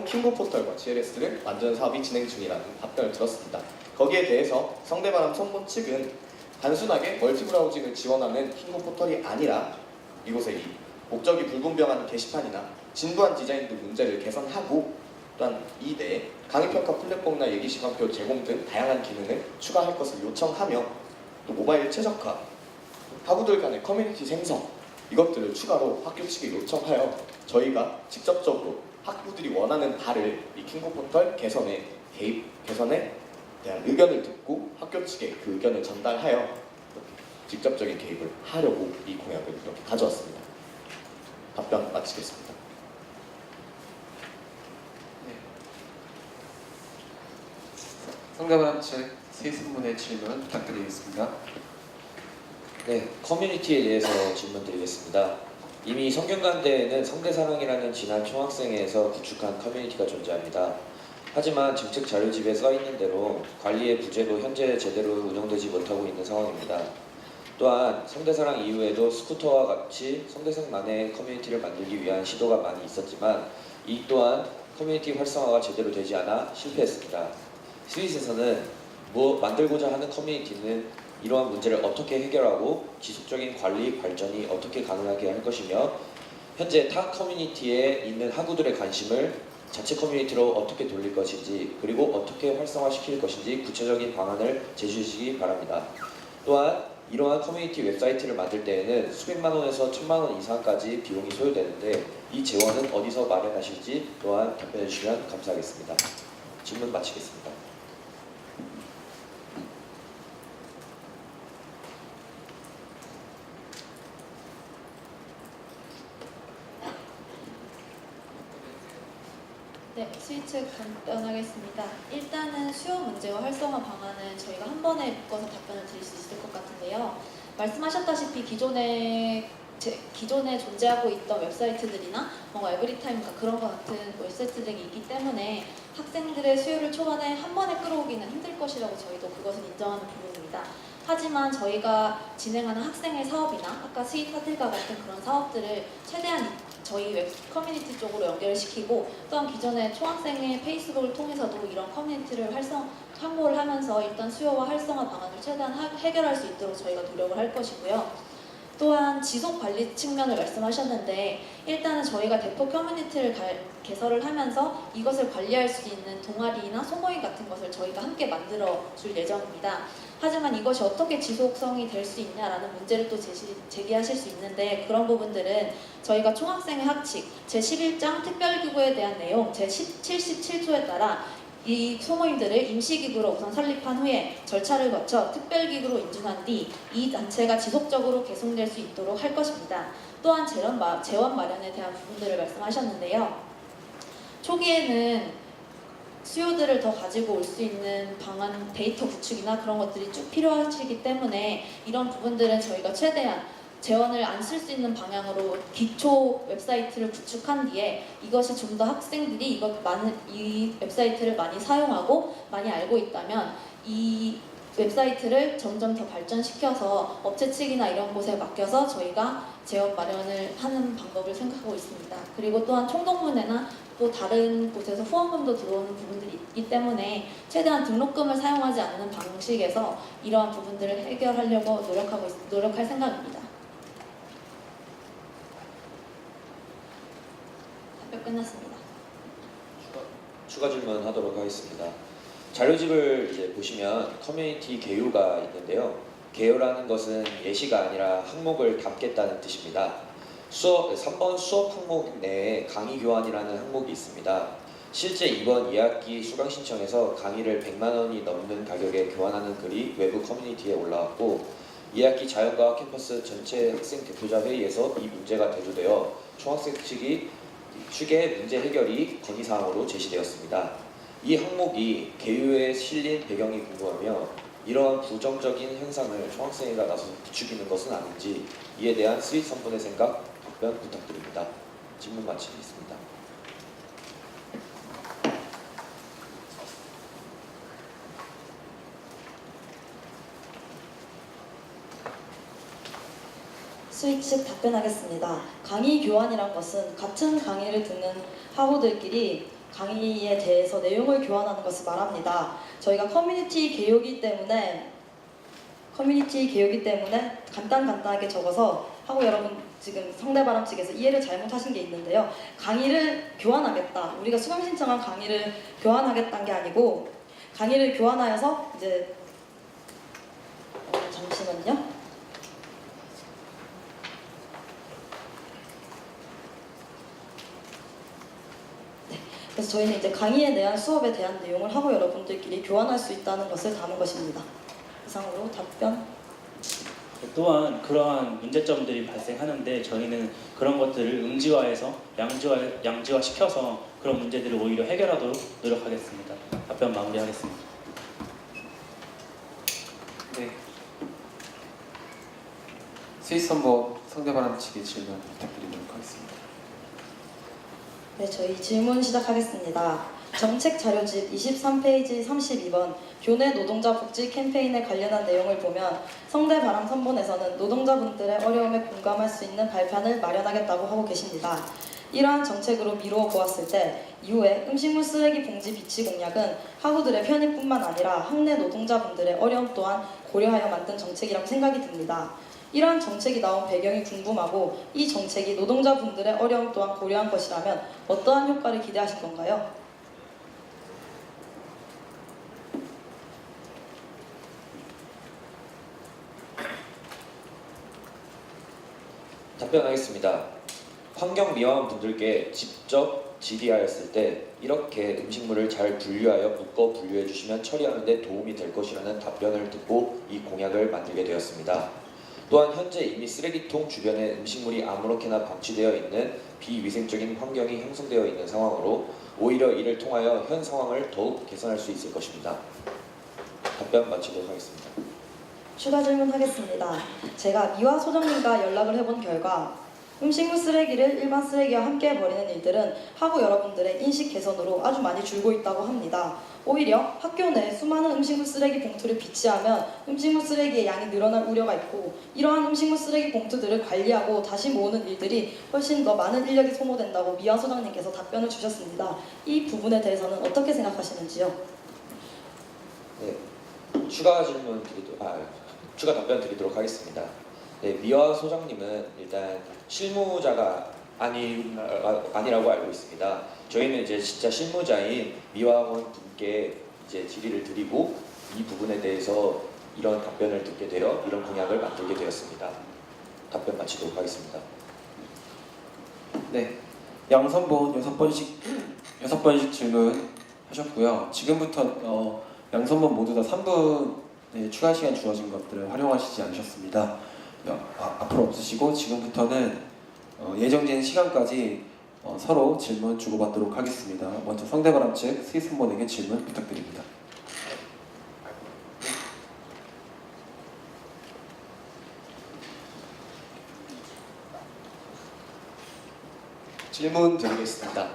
킹보 포털과 GLS를 만드는 사업이 진행 중이라는 답변을 들었습니다. 거기에 대해서 성대바람 선본 측은 단순하게 멀티 브라우징을 지원하는 킹보 포털이 아니라 이곳에 이 목적이 불분명한 게시판이나 진부한 디자인 등 문제를 개선하고, 또한 이내에 강의평가 플랫폼이나 예기시간표 제공 등 다양한 기능을 추가할 것을 요청하며, 또 모바일 최적화, 학우들 간의 커뮤니티 생성, 이것들을 추가로 학교 측에 요청하여 저희가 직접적으로 학부들이 원하는 바를 이 킹보 포털 개선에 대한 의견을 듣고 학교 측에 그 의견을 전달하여 직접적인 개입을 하려고 이 공약을 이렇게 가져왔습니다. 답변 마치겠습니다. 성대바람 측 스위스분의 질문 부탁드리겠습니다. 네, 커뮤니티에 대해서 질문드리겠습니다. 이미 성균관대에는 성대사랑이라는 지난 총학생회에서 구축한 커뮤니티가 존재합니다. 하지만 정책 자료집에 써있는 대로 관리의 부재로 현재 제대로 운영되지 못하고 있는 상황입니다. 또한 성대사랑 이후에도 스쿠터와 같이 성대생만의 커뮤니티를 만들기 위한 시도가 많이 있었지만 이 또한 커뮤니티 활성화가 제대로 되지 않아 실패했습니다. 스윗에서는 만들고자 하는 커뮤니티는 이러한 문제를 어떻게 해결하고 지속적인 관리 발전이 어떻게 가능하게 할 것이며, 현재 타 커뮤니티에 있는 학우들의 관심을 자체 커뮤니티로 어떻게 돌릴 것인지, 그리고 어떻게 활성화시킬 것인지 구체적인 방안을 제시해 주시기 바랍니다. 또한 이러한 커뮤니티 웹사이트를 만들 때에는 수백만 원에서 1,000만 원 이상까지 비용이 소요되는데 이 재원은 어디서 마련하실지 또한 답변해 주시면 감사하겠습니다. 질문 마치겠습니다. 네, 스위치 답변하겠습니다. 일단은 수요 문제와 활성화 방안은 저희가 한 번에 묶어서 답변을 드릴 수 있을 것 같은데요. 말씀하셨다시피 기존에 기존에 존재하고 있던 웹사이트들이나 뭔가 에브리타임과 그런 것 같은 웹사이트들이 있기 때문에 학생들의 수요를 초반에 한 번에 끌어오기는 힘들 것이라고 저희도 그것을 인정하는 부분입니다. 하지만 저희가 진행하는 학생의 사업이나 아까 스윗하들과 같은 그런 사업들을 최대한 저희 웹 커뮤니티 쪽으로 연결시키고, 또한 기존의 총학생의 페이스북을 통해서도 이런 커뮤니티를 확보를 하면서 일단 수요와 활성화 방안을 최대한 해결할 수 있도록 저희가 노력을 할 것이고요. 또한 지속 관리 측면을 말씀하셨는데, 일단은 저희가 대포 커뮤니티를 개설을 하면서 이것을 관리할 수 있는 동아리나 소모임 같은 것을 저희가 함께 만들어 줄 예정입니다. 하지만 이것이 어떻게 지속성이 될 수 있냐라는 문제를 또 제기하실 수 있는데, 그런 부분들은 저희가 총학생의 학칙 제11장 특별기구에 대한 내용 제77조에 따라 이 소모임들을 임시기구로 우선 설립한 후에 절차를 거쳐 특별기구로 인준한 뒤 이 단체가 지속적으로 개송될 수 있도록 할 것입니다. 또한 재원 마련에 대한 부분들을 말씀하셨는데요. 초기에는 수요들을 더 가지고 올 수 있는 방안, 데이터 구축이나 그런 것들이 쭉 필요하시기 때문에 이런 부분들은 저희가 최대한 재원을 안 쓸 수 있는 방향으로 기초 웹사이트를 구축한 뒤에 이것이 좀 더 학생들이 이 웹사이트를 많이 사용하고 많이 알고 있다면 이 웹사이트를 점점 더 발전시켜서 업체 측이나 이런 곳에 맡겨서 저희가 재원 마련을 하는 방법을 생각하고 있습니다. 그리고 또한 총동문회나 또 다른 곳에서 후원금도 들어오는 부분들이 있기 때문에 최대한 등록금을 사용하지 않는 방식에서 이러한 부분들을 해결하려고 노력할 생각입니다. 답변 끝났습니다. 추가 질문하도록 하겠습니다. 자료집을 이제 보시면 커뮤니티 개요가 있는데요. 개요라는 것은 예시가 아니라 항목을 담겠다는 뜻입니다. 3번 수업 항목 내에 강의 교환이라는 항목이 있습니다. 실제 이번 2학기 수강 신청에서 강의를 100만 원이 넘는 가격에 교환하는 글이 외부 커뮤니티에 올라왔고, 2학기 자연과학 캠퍼스 전체 학생 대표자 회의에서 이 문제가 대두되어 총학생 측의 문제 해결이 건의사항으로 제시되었습니다. 이 항목이 개요에 실린 배경이 궁금하며, 이러한 부정적인 현상을 총학생회가 나서서 부추기는 것은 아닌지 이에 대한 스윗 선분의 생각 답변 부탁드립니다. 질문 마치겠습니다. 스윗 측 답변하겠습니다. 강의 교환이란 것은 같은 강의를 듣는 학우들끼리 강의에 대해서 내용을 교환하는 것을 말합니다. 저희가 커뮤니티 개요기 때문에 간단하게 적어서 하고, 여러분 지금 성대바람 측에서 이해를 잘못하신 게 있는데요. 강의를 교환하겠다, 우리가 수강 신청한 강의를 교환하겠다는 게 아니고, 강의를 교환하여서 이제 잠시만요. 그래서 저희는 이제 강의에 대한 수업에 대한 내용을 하고 여러분들끼리 교환할 수 있다는 것을 담은 것입니다. 이상으로 답변. 또한 그러한 문제점들이 발생하는데 저희는 그런 것들을 음지화해서 양지화시켜서 그런 문제들을 오히려 해결하도록 노력하겠습니다. 답변 마무리하겠습니다. 네. 스위스 선보 성대바람 측의 질문 부탁드리도록 하겠습니다. 네, 저희 질문 시작하겠습니다. 정책 자료집 23페이지 32번 교내 노동자 복지 캠페인에 관련한 내용을 보면 성대바람 선본에서는 노동자분들의 어려움에 공감할 수 있는 발판을 마련하겠다고 하고 계십니다. 이러한 정책으로 미루어 보았을 때 이후에 음식물 쓰레기 봉지 비치 공약은 학우들의 편익뿐만 아니라 학내 노동자분들의 어려움 또한 고려하여 만든 정책이라고 생각이 듭니다. 이러한 정책이 나온 배경이 궁금하고, 이 정책이 노동자분들의 어려움 또한 고려한 것이라면 어떠한 효과를 기대하실 건가요? 답변하겠습니다. 환경미화원 분들께 직접 질의하였을 때 이렇게 음식물을 잘 분류하여 묶어 분류해 주시면 처리하는 데 도움이 될 것이라는 답변을 듣고 이 공약을 만들게 되었습니다. 또한 현재 이미 쓰레기통 주변에 음식물이 아무렇게나 방치되어 있는 비위생적인 환경이 형성되어 있는 상황으로 오히려 이를 통하여 현 상황을 더욱 개선할 수 있을 것입니다. 답변 마치도록 하겠습니다. 추가 질문하겠습니다. 제가 미화 소장님과 연락을 해본 결과 음식물 쓰레기를 일반 쓰레기와 함께 버리는 일들은 학우 여러분들의 인식 개선으로 아주 많이 줄고 있다고 합니다. 오히려 학교 내 수많은 음식물 쓰레기 봉투를 비치하면 음식물 쓰레기의 양이 늘어날 우려가 있고 이러한 음식물 쓰레기 봉투들을 관리하고 다시 모으는 일들이 훨씬 더 많은 인력이 소모된다고 미화 소장님께서 답변을 주셨습니다. 이 부분에 대해서는 어떻게 생각하시는지요? 네, 추가 답변 드리도록 하겠습니다. 네, 미화 소장님은 일단 실무자가 아니라고 알고 있습니다. 저희는 이제 진짜 실무자인 미화원 분께 이제 질의를 드리고 이 부분에 대해서 이런 답변을 듣게 되어 이런 공약을 만들게 되었습니다. 답변 마치도록 하겠습니다. 네, 양선본 6번씩 질문하셨고요. 지금부터 양선본 모두 다 3분의 추가 시간 주어진 것들을 활용하시지 않으셨습니다. 앞으로 없으시고 지금부터는 예정된 시간까지 서로 질문 주고받도록 하겠습니다. 먼저 성대바람 측 스위스본에게 질문 부탁드립니다. 질문 드리겠습니다.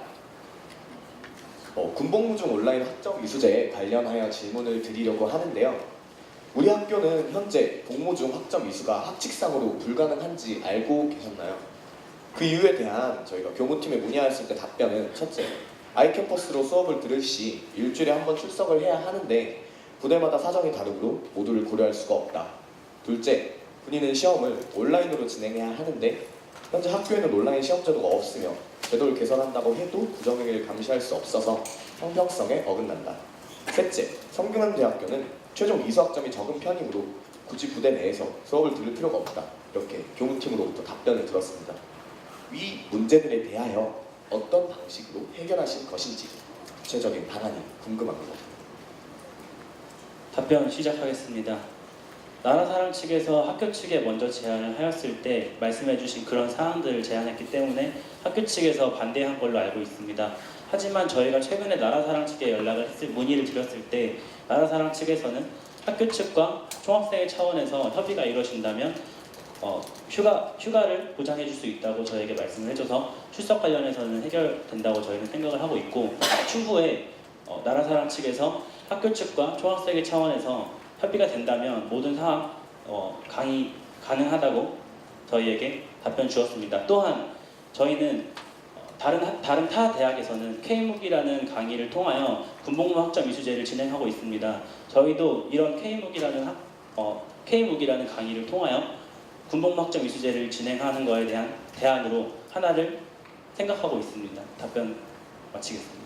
군복무중 온라인 학점 이수제에 관련하여 질문을 드리려고 하는데요. 우리 학교는 현재 복무중 학점 이수가 학칙상으로 불가능한지 알고 계셨나요? 그 이유에 대한 저희가 교무팀에 문의하였을 때 답변은 첫째, 아이캠퍼스로 수업을 들을 시 일주일에 한 번 출석을 해야 하는데 부대마다 사정이 다르므로 모두를 고려할 수가 없다. 둘째, 군인은 시험을 온라인으로 진행해야 하는데 현재 학교에는 온라인 시험 제도가 없으며 제도를 개선한다고 해도 부정행위를 감시할 수 없어서 형평성에 어긋난다. 셋째, 성균관대학교는 최종 이수학점이 적은 편이므로 굳이 부대 내에서 수업을 들을 필요가 없다. 이렇게 교무팀으로부터 답변을 들었습니다. 위 문제들에 대하여 어떤 방식으로 해결하실 것인지 구체적인 방안이 궁금합니다. 답변 시작하겠습니다. 나라사랑 측에서 학교 측에 먼저 제안을 하였을 때 말씀해주신 그런 사항들을 제안했기 때문에 학교 측에서 반대한 걸로 알고 있습니다. 하지만 저희가 최근에 나라사랑 측에 문의를 드렸을 때 나라사랑 측에서는 학교 측과 총학생회 차원에서 협의가 이루어진다면 휴가를 보장해줄 수 있다고 저에게 말씀을 해줘서 출석 관련해서는 해결된다고 저희는 생각을 하고 있고 추후에 나라사랑 측에서 학교 측과 총학생회 차원에서 협의가 된다면 모든 사항 강의 가능하다고 저희에게 답변 주었습니다. 또한 저희는 다른 타 대학에서는 K무기라는 강의를 통하여 군복무 학점 이수제를 진행하고 있습니다. 저희도 이런 K무기라는 강의를 통하여 군복무 학점 이수제를 진행하는 것에 대한 대안으로 하나를 생각하고 있습니다. 답변 마치겠습니다.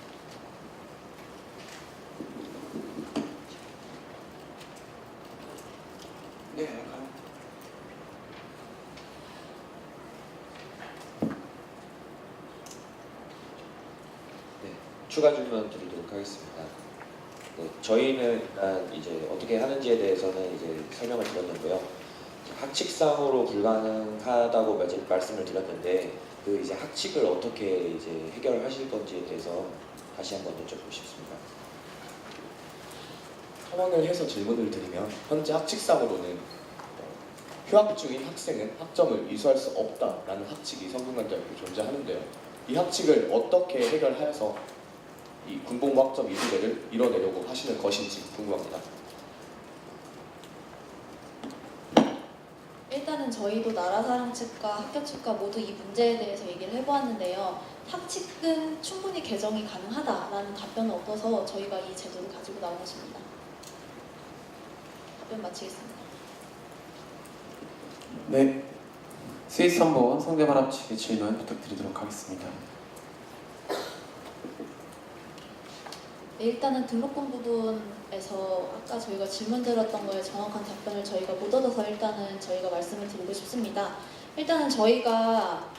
네, 추가 질문 드리도록 하겠습니다. 네, 저희는 일단 이제 어떻게 하는지에 대해서는 이제 설명을 드렸는데요. 학칙상으로 불가능하다고 말씀을 드렸는데 그 이제 학칙을 어떻게 이제 해결하실 건지에 대해서 다시 한번 여쭤보고 싶습니다. 현황을 해서 질문을 드리면 현재 학칙상으로는 휴학 중인 학생은 학점을 이수할 수 없다라는 학칙이 성균관대학교에 존재하는데요. 이 학칙을 어떻게 해결하여서 이 군복무 학점 이수제를 이뤄내려고 하시는 것인지 궁금합니다. 일단은 저희도 나라사랑 측과 학교 측과 모두 이 문제에 대해서 얘기를 해보았는데요. 학칙은 충분히 개정이 가능하다라는 답변을 얻어서 저희가 이 제도를 가지고 나온 것입니다. 답변 마치겠습니다. 네, 스위스 선본 성대바람 측의 질문 부탁드리도록 하겠습니다. 네, 일단은 등록금 부분에서 아까 저희가 질문 드렸던 거에 정확한 답변을 저희가 못 얻어서 일단은 저희가 말씀을 드리고 싶습니다. 일단은 저희가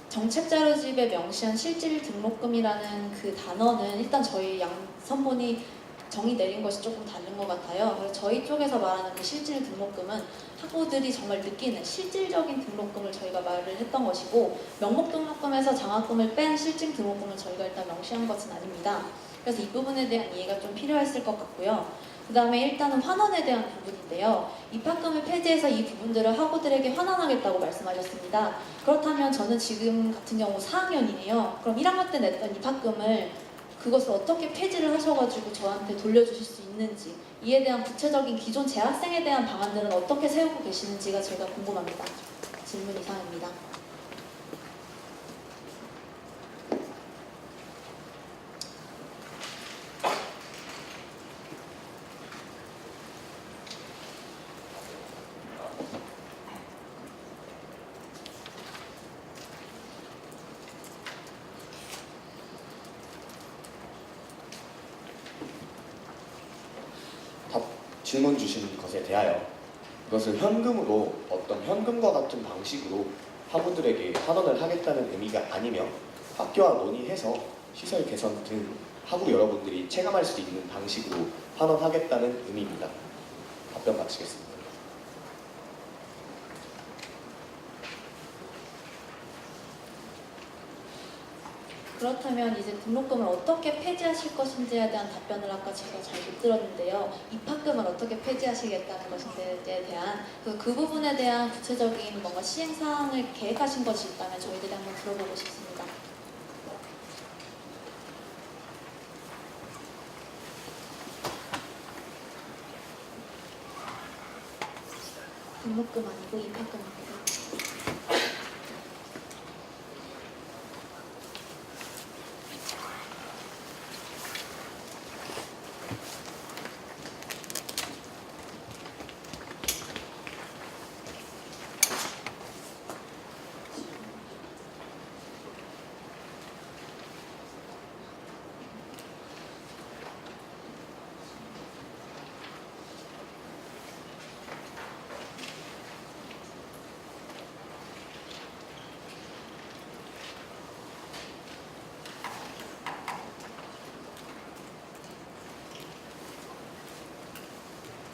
정책자료집에 명시한 실질 등록금이라는 그 단어는 일단 저희 양 선본이 정의 내린 것이 조금 다른 것 같아요. 그래서 저희 쪽에서 말하는 그 실질 등록금은 학부들이 정말 느끼는 실질적인 등록금을 저희가 말을 했던 것이고 명목 등록금에서 장학금을 뺀 실질 등록금을 저희가 일단 명시한 것은 아닙니다. 그래서 이 부분에 대한 이해가 좀 필요했을 것 같고요. 그 다음에 일단은 환원에 대한 부분인데요. 입학금을 폐지해서 이 부분들을 학우들에게 환원하겠다고 말씀하셨습니다. 그렇다면 저는 지금 같은 경우 4학년이네요. 그럼 1학년 때 냈던 입학금을 그것을 어떻게 폐지를 하셔가지고 저한테 돌려주실 수 있는지, 이에 대한 구체적인 기존 재학생에 대한 방안들은 어떻게 세우고 계시는지가 제가 궁금합니다. 질문 이상입니다. 질문 주신 것에 대하여 이것을 현금으로 어떤 현금과 같은 방식으로 학우들에게 환원을 하겠다는 의미가 아니며 학교와 논의해서 시설 개선 등 학우 여러분들이 체감할 수 있는 방식으로 환원하겠다는 의미입니다. 답변 마치겠습니다. 그렇다면 이제 등록금을 어떻게 폐지하실 것인지에 대한 답변을 아까 제가 잘 못 들었는데요. 입학금을 어떻게 폐지하시겠다는 것인지에 대한 그 부분에 대한 구체적인 뭔가 시행사항을 계획하신 것이 있다면 저희들이 한번 들어보고 싶습니다. 등록금 아니고 입학금입니다.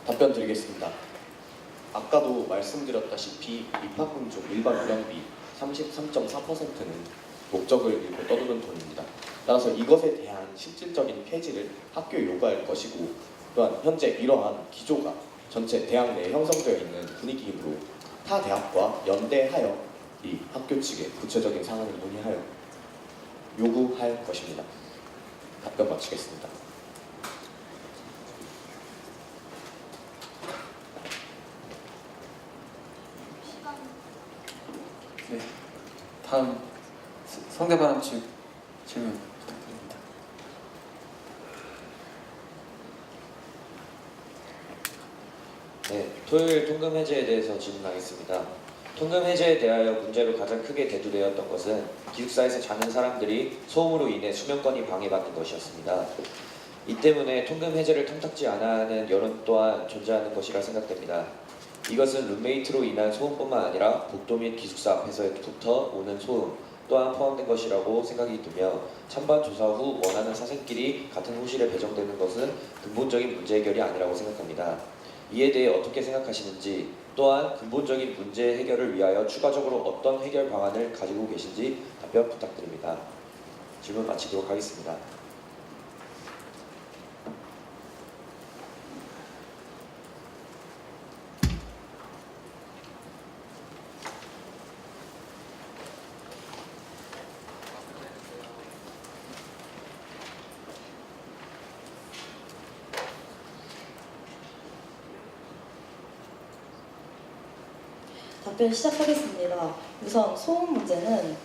답변 드리겠습니다. 아까도 말씀드렸다시피 입학금 중 일반 운영비 33.4%는 목적을 잃고 떠도는 돈입니다. 따라서 이것에 대한 실질적인 폐지를 학교에 요구할 것이고, 또한 현재 이러한 기조가 전체 대학 내에 형성되어 있는 분위기이므로 타 대학과 연대하여 이 학교 측에 구체적인 상황을 논의하여 요구할 것입니다. 답변 마치겠습니다. 네, 다음 성대바람 측 질문 부탁드립니다. 네, 토요일 통금 해제에 대해서 질문하겠습니다. 통금 해제에 대하여 문제로 가장 크게 대두되었던 것은 기숙사에서 자는 사람들이 소음으로 인해 수면권이 방해받는 것이었습니다. 이 때문에 통금 해제를 탐탁지 않아 하는 여론 또한 존재하는 것이라 생각됩니다. 이것은 룸메이트로 인한 소음뿐만 아니라 복도 및 기숙사 앞에서부터 오는 소음 또한 포함된 것이라고 생각이 들며, 찬반 조사 후 원하는 사생끼리 같은 호실에 배정되는 것은 근본적인 문제 해결이 아니라고 생각합니다. 이에 대해 어떻게 생각하시는지, 또한 근본적인 문제 해결을 위하여 추가적으로 어떤 해결 방안을 가지고 계신지 답변 부탁드립니다. 질문 마치도록 하겠습니다. 답변 시작하겠습니다. 우선 소음 문제는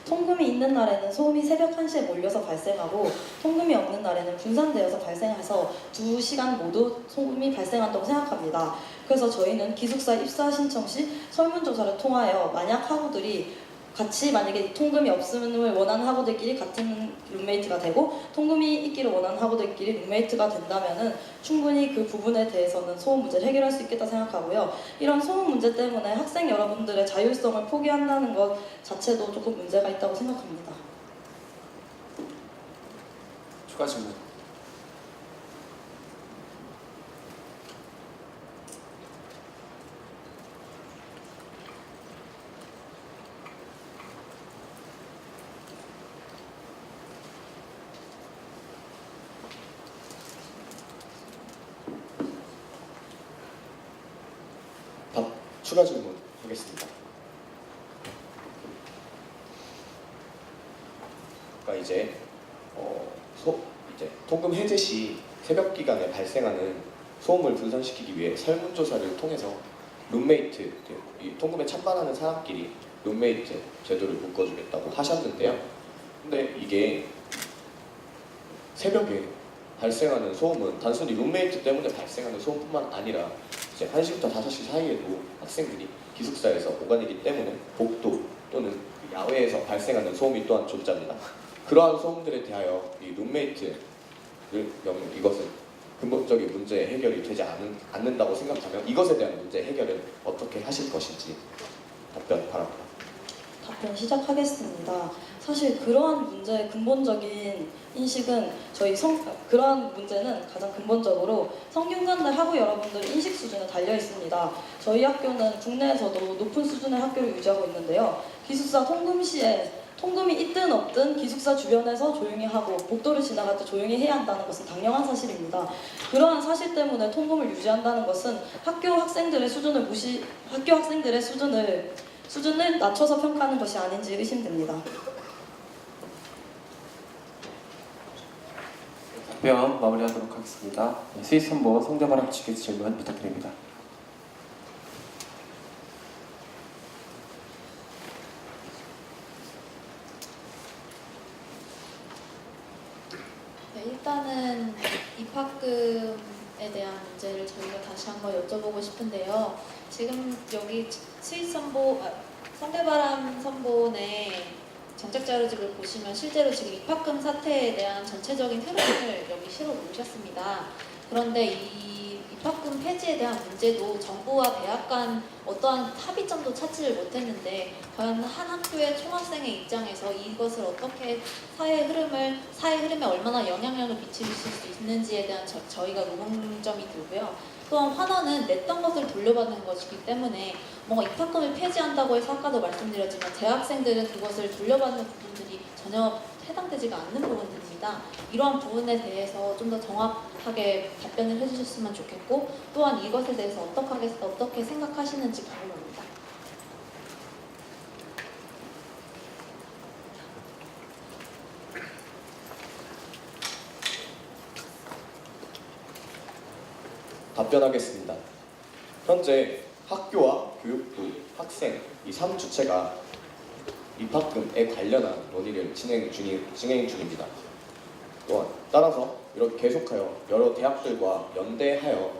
통금이 있는 날에는 소음이 새벽 1시에 몰려서 발생하고, 통금이 없는 날에는 분산되어서 발생해서 2시간 모두 소음이 발생한다고 생각합니다. 그래서 저희는 기숙사 입사 신청 시 설문조사를 통하여 만약 학우들이 같이 만약에 통금이 없음을 원하는 학우들끼리 같은 룸메이트가 되고 통금이 있기를 원하는 학우들끼리 룸메이트가 된다면은 충분히 그 부분에 대해서는 소음 문제를 해결할 수 있겠다 생각하고요. 이런 소음 문제 때문에 학생 여러분들의 자율성을 포기한다는 것 자체도 조금 문제가 있다고 생각합니다. 추가 질문. 추가 질문하겠습니다. 그러니까 이제 통금 해제 시 새벽 기간에 발생하는 소음을 분산시키기 위해 설문조사를 통해서 룸메이트, 이 통금에 찬반하는 사람끼리 룸메이트 제도를 묶어주겠다고 하셨는데요. 근데 이게 새벽에 발생하는 소음은 단순히 룸메이트 때문에 발생하는 소음뿐만 아니라 이제 1시부터 5시 사이에도 학생들이 기숙사에서 오가니기 때문에 복도 또는 야외에서 발생하는 소음이 또한 존재합니다. 그러한 소음들에 대하여 이 룸메이트를 명령 이것은 근본적인 문제 해결이 되지 않는다고 생각하면 이것에 대한 문제 해결은 어떻게 하실 것인지 답변 바랍니다. 답변 시작하겠습니다. 사실 그러한 문제의 근본적인 인식은 그러한 문제는 가장 근본적으로 성균관대 학우 여러분들의 인식 수준에 달려 있습니다. 저희 학교는 국내에서도 높은 수준의 학교를 유지하고 있는데요. 기숙사 통금 시에 통금이 있든 없든 기숙사 주변에서 조용히 하고 복도를 지나갈 때 조용히 해야 한다는 것은 당연한 사실입니다. 그러한 사실 때문에 통금을 유지한다는 것은 학교 학생들의 수준을 낮춰서 평가하는 것이 아닌지 의심됩니다. 답변 마무리하도록 하겠습니다. 스위스헌보 성대바람 측의 질문 부탁드립니다. 네, 일단은 입학금에 대한 문제를 저희가 다시 한번 여쭤보고 싶은데요. 지금 여기 성대바람 선보 내 정책 자료집을 보시면 실제로 지금 입학금 사태에 대한 전체적인 흐름을 여기 실어 놓으셨습니다. 그런데 이 입학금 폐지에 대한 문제도 정부와 대학 간 어떠한 합의점도 찾지를 못했는데 과연 한 학교의 총학생의 입장에서 이것을 어떻게 사회 흐름에 얼마나 영향력을 미칠 수 있는지에 대한 저희가 의문점이 들고요. 또한 환원은 냈던 것을 돌려받는 것이기 때문에 뭔가 입학금을 폐지한다고 해서 아까도 말씀드렸지만 대학생들은 그것을 돌려받는 부분들이 전혀 해당되지가 않는 부분들입니다. 이러한 부분에 대해서 좀 더 정확하게 답변을 해주셨으면 좋겠고 또한 이것에 대해서 어떻게 생각하시는지 궁금합니다. 답변하겠습니다. 현재 학교와 교육부, 학생 이 3주체가 입학금에 관련한 논의를 진행 중입니다. 또한 따라서 이렇게 계속하여 여러 대학들과 연대하여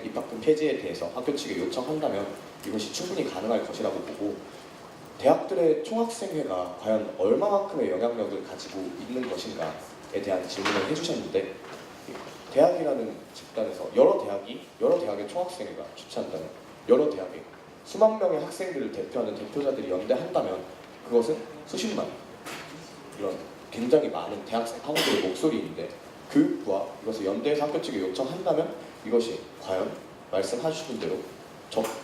입학금 폐지에 대해서 학교 측에 요청한다면 이것이 충분히 가능할 것이라고 보고 대학들의 총학생회가 과연 얼마만큼의 영향력을 가지고 있는 것인가에 대한 질문을 해주셨는데 대학이라는 집단에서 여러 대학의 총학생회가 주최한다면 여러 대학의 수만 명의 학생들을 대표하는 대표자들이 연대한다면 그것은 수십만 이런 굉장히 많은 대학생 학우들의 목소리인데 교육부와 이것을 연대해서 학교 측에 요청한다면 이것이 과연 말씀하신 대로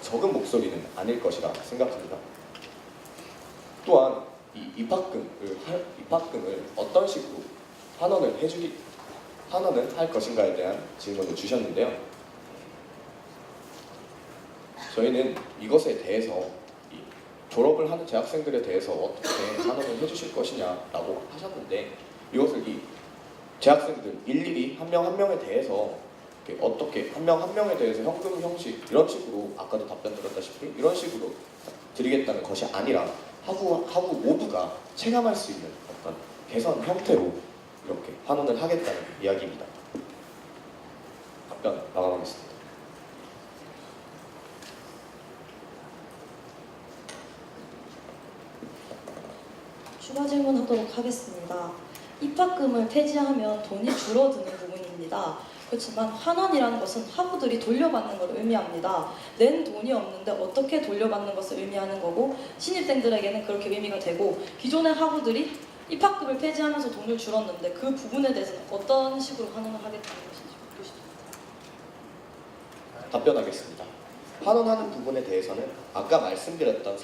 적은 목소리는 아닐 것이라 생각합니다. 또한 이 입학금을 어떤 식으로 환원을 할 것인가에 대한 질문을 주셨는데요. 저희는 이것에 대해서 졸업을 하는 재학생들에 대해서 어떻게 환원을 해주실 것이냐라고 하셨는데 이것을 이 재학생들 일일이 한 명 한 명에 대해서 어떻게 한 명 한 명에 대해서 현금 형식 이런 식으로 아까도 답변 드렸다시피 이런 식으로 드리겠다는 것이 아니라 하고 모두가 체감할 수 있는 어떤 개선 형태로 이렇게 환원을 하겠다는 이야기입니다. 답변 마감하겠습니다. 추가 질문하도록 하겠습니다. 입학금을 폐지하면 돈이 줄어드는 부분입니다. 그렇지만 환원이라는 것은 학우들이 돌려받는 걸 의미합니다. 낸 돈이 없는데 어떻게 돌려받는 것을 의미하는 거고 신입생들에게는 그렇게 의미가 되고 기존의 학우들이 입학금을 폐지하면서 돈을 줄었는데 그 부분에 대해서는 어떤 식으로 환원을 하겠다는 것인지 묻고 싶습니다. 답변하겠습니다. 환원하는 부분에 대해서는 아까 말씀드렸던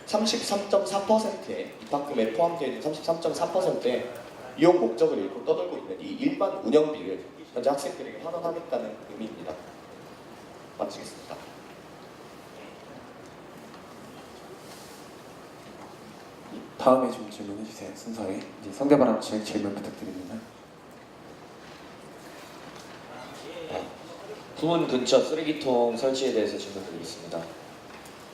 33.4%의 입학금에 포함되어 있는 33.4%의 이용 목적을 잃고 떠돌고 있는 이 일반 운영비를 현재 학생들에게 환원하겠다는 의미입니다. 마치겠습니다. 다음에 좀 질문해 주세요. 순서에 이제 성대바람 측 질문 부탁드립니다. 후문 근처 쓰레기통 설치에 대해서 질문드리겠습니다.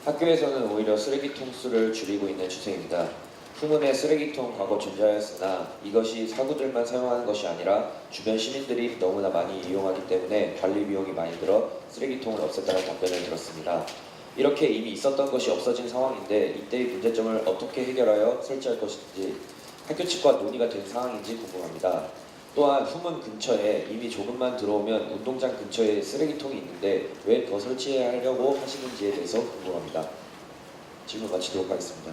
학교에서는 오히려 쓰레기통 수를 줄이고 있는 추세입니다. 후문에 쓰레기통 과거 존재하였으나 이것이 사구들만 사용하는 것이 아니라 주변 시민들이 너무나 많이 이용하기 때문에 관리 비용이 많이 들어 쓰레기통을 없앴다는 답변을 들었습니다. 이렇게 이미 있었던 것이 없어진 상황인데 이때의 문제점을 어떻게 해결하여 설치할 것인지 학교 측과 논의가 된 상황인지 궁금합니다. 또한 후문 근처에 이미 조금만 들어오면 운동장 근처에 쓰레기통이 있는데 왜 더 설치해야 하려고 하시는지에 대해서 궁금합니다. 질문 마치도록 하겠습니다.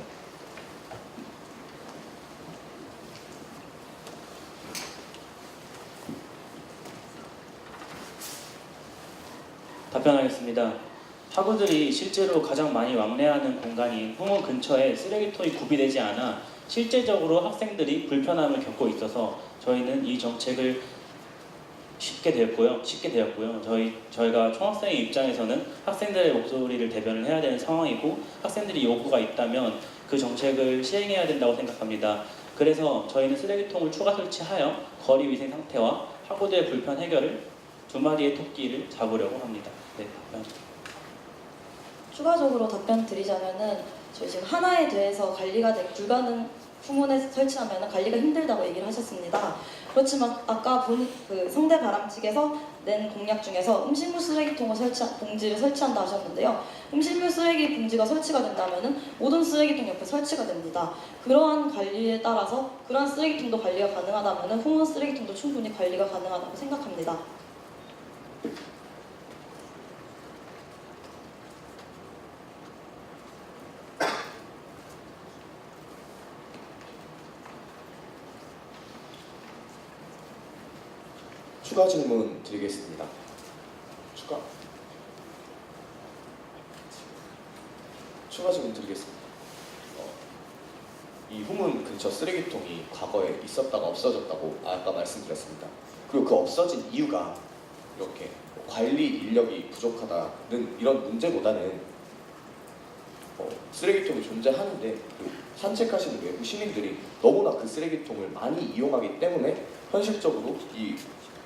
답변하겠습니다. 학우들이 실제로 가장 많이 왕래하는 공간인 후문 근처에 쓰레기통이 구비되지 않아 실제적으로 학생들이 불편함을 겪고 있어서 저희는 이 정책을 쉽게 되었고요. 저희가 총학생의 입장에서는 학생들의 목소리를 대변을 해야 되는 상황이고 학생들이 요구가 있다면 그 정책을 시행해야 된다고 생각합니다. 그래서 저희는 쓰레기통을 추가 설치하여 거리 위생 상태와 학우들의 불편 해결을 두 마리의 토끼를 잡으려고 합니다. 네, 답변. 추가적으로 답변 드리자면은 저희 지금 하나에 대해서 관리가 후문에 설치하면 관리가 힘들다고 얘기를 하셨습니다. 그렇지만 아까 그 성대바람 측에서 낸 공약 중에서 음식물 쓰레기통을 봉지를 설치한다 하셨는데요. 음식물 쓰레기 봉지가 설치가 된다면은 모든 쓰레기통 옆에 설치가 됩니다. 그러한 관리에 따라서 그러한 쓰레기통도 관리가 가능하다면은 후문 쓰레기통도 충분히 관리가 가능하다고 생각합니다. 추가 질문 드리겠습니다. 추가 질문 드리겠습니다. 이 후문 근처 쓰레기통이 과거에 있었다가 없어졌다고 아까 말씀드렸습니다. 그리고 그 없어진 이유가 이렇게 관리 인력이 부족하다는 이런 문제보다는 쓰레기통이 존재하는데 그 산책하시는 외부 시민들이 너무나 그 쓰레기통을 많이 이용하기 때문에 현실적으로 이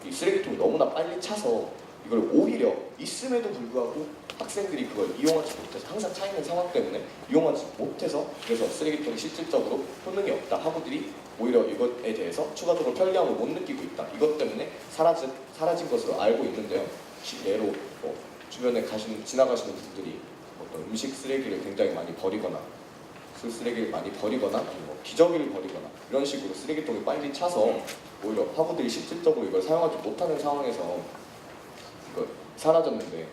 쓰레기통이 너무나 빨리 차서 이걸 오히려 있음에도 불구하고 학생들이 그걸 이용하지 못해서 항상 차 있는 상황 때문에 이용하지 못해서 그래서 쓰레기통이 실질적으로 효능이 없다. 학우들이 오히려 이것에 대해서 추가적으로 편리함을 못 느끼고 있다. 이것 때문에 사라진 것으로 알고 있는데요. 예로 주변에 지나가시는 분들이 어떤 음식 쓰레기를 굉장히 많이 버리거나 술 쓰레기를 많이 버리거나 기저귀를 버리거나 이런 식으로 쓰레기통이 빨리 차서 오히려 학우들이 실질적으로 이걸 사용하지 못하는 상황에서 이걸 사라졌는데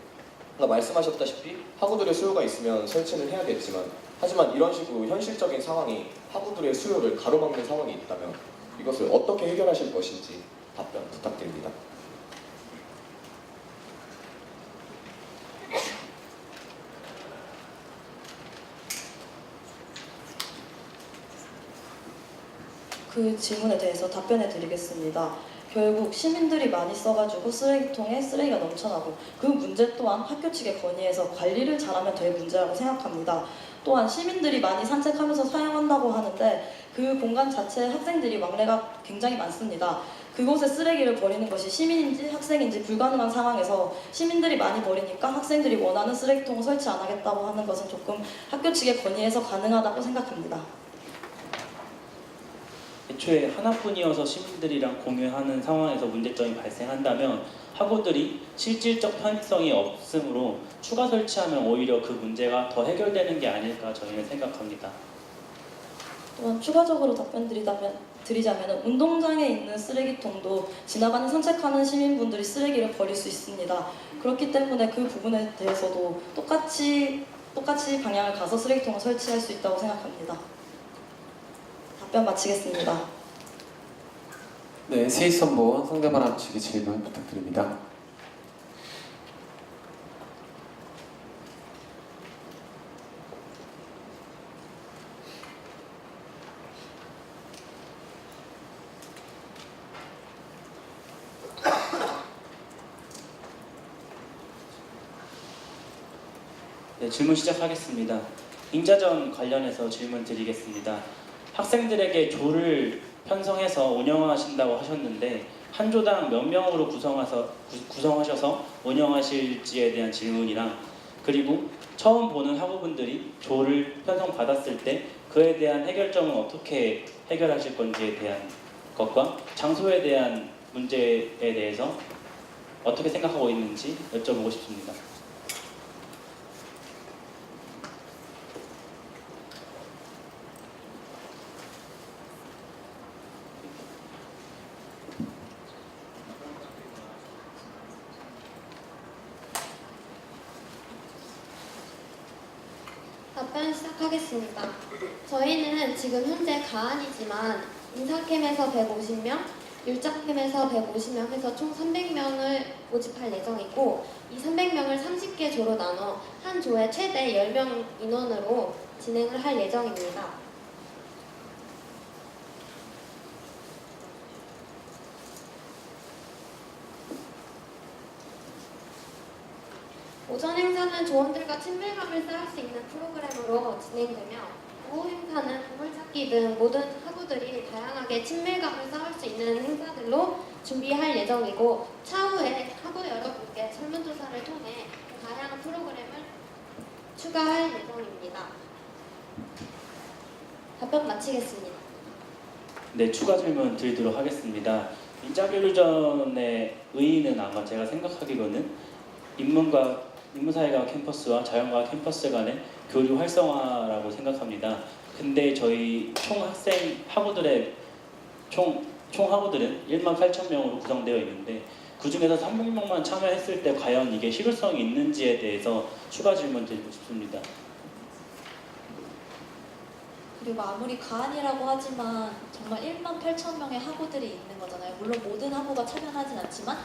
말씀하셨다시피 학우들의 수요가 있으면 설치는 해야겠지만 하지만 이런 식으로 현실적인 상황이 학우들의 수요를 가로막는 상황이 있다면 이것을 어떻게 해결하실 것인지 답변 부탁드립니다. 그 질문에 대해서 답변해 드리겠습니다. 결국 시민들이 많이 써가지고 쓰레기통에 쓰레기가 넘쳐나고 그 문제 또한 학교 측에 건의해서 관리를 잘하면 될 문제라고 생각합니다. 또한 시민들이 많이 산책하면서 사용한다고 하는데 그 공간 자체에 학생들이 왕래가 굉장히 많습니다. 그곳에 쓰레기를 버리는 것이 시민인지 학생인지 불가능한 상황에서 시민들이 많이 버리니까 학생들이 원하는 쓰레기통을 설치 안 하겠다고 하는 것은 조금 학교 측에 건의해서 가능하다고 생각합니다. 애초에 하나뿐이어서 시민들이랑 공유하는 상황에서 문제점이 발생한다면 학우들이 실질적 편의성이 없으므로 추가 설치하면 오히려 그 문제가 더 해결되는 게 아닐까 저희는 생각합니다. 또한 추가적으로 드리자면 운동장에 있는 쓰레기통도 지나가는 산책하는 시민분들이 쓰레기를 버릴 수 있습니다. 그렇기 때문에 그 부분에 대해서도 똑같이 방향을 가서 쓰레기통을 설치할 수 있다고 생각합니다. 답변 마치겠습니다. 네, 세이선본 성대바람 측의 질문 부탁드립니다. 네, 질문 시작하겠습니다. 인자전 관련해서 질문 드리겠습니다. 학생들에게 조를 편성해서 운영하신다고 하셨는데 한 조당 몇 명으로 구성하셔서 운영하실지에 대한 질문이랑, 그리고 처음 보는 학우분들이 조를 편성받았을 때 그에 대한 해결점은 어떻게 해결하실 건지에 대한 것과 장소에 대한 문제에 대해서 어떻게 생각하고 있는지 여쭤보고 싶습니다. 답변 시작하겠습니다. 저희는 지금 현재 가안이지만 인사캠에서 150명, 율작캠에서 150명 해서 총 300명을 모집할 예정이고, 이 300명을 30개 조로 나눠 한 조에 최대 10명 인원으로 진행을 할 예정입니다. 오전 행사는 조원들과 친밀감을 쌓을 수 있는 프로그램으로 진행되며, 오후 행사는 보물찾기 등 모든 학우들이 다양하게 친밀감을 쌓을 수 있는 행사들로 준비할 예정이고, 차후에 학우 여러분께 설문조사를 통해 다양한 프로그램을 추가할 예정입니다. 답변 마치겠습니다. 네, 추가 질문 드리도록 하겠습니다. 인자교류전의 의의는 아마 제가 생각하기로는 인문사회과학 캠퍼스와 자연과학 캠퍼스 간의 교류 활성화라고 생각합니다. 근데 저희 총 학우들의 총 학우들은 18,000명으로 구성되어 있는데, 그 중에서 300명만 참여했을 때 과연 이게 실효성이 있는지에 대해서 추가 질문 드리고 싶습니다. 그리고 아무리 가안이라고 하지만 정말 18,000명의 학우들이 있는 거잖아요. 물론 모든 학우가 참여하진 않지만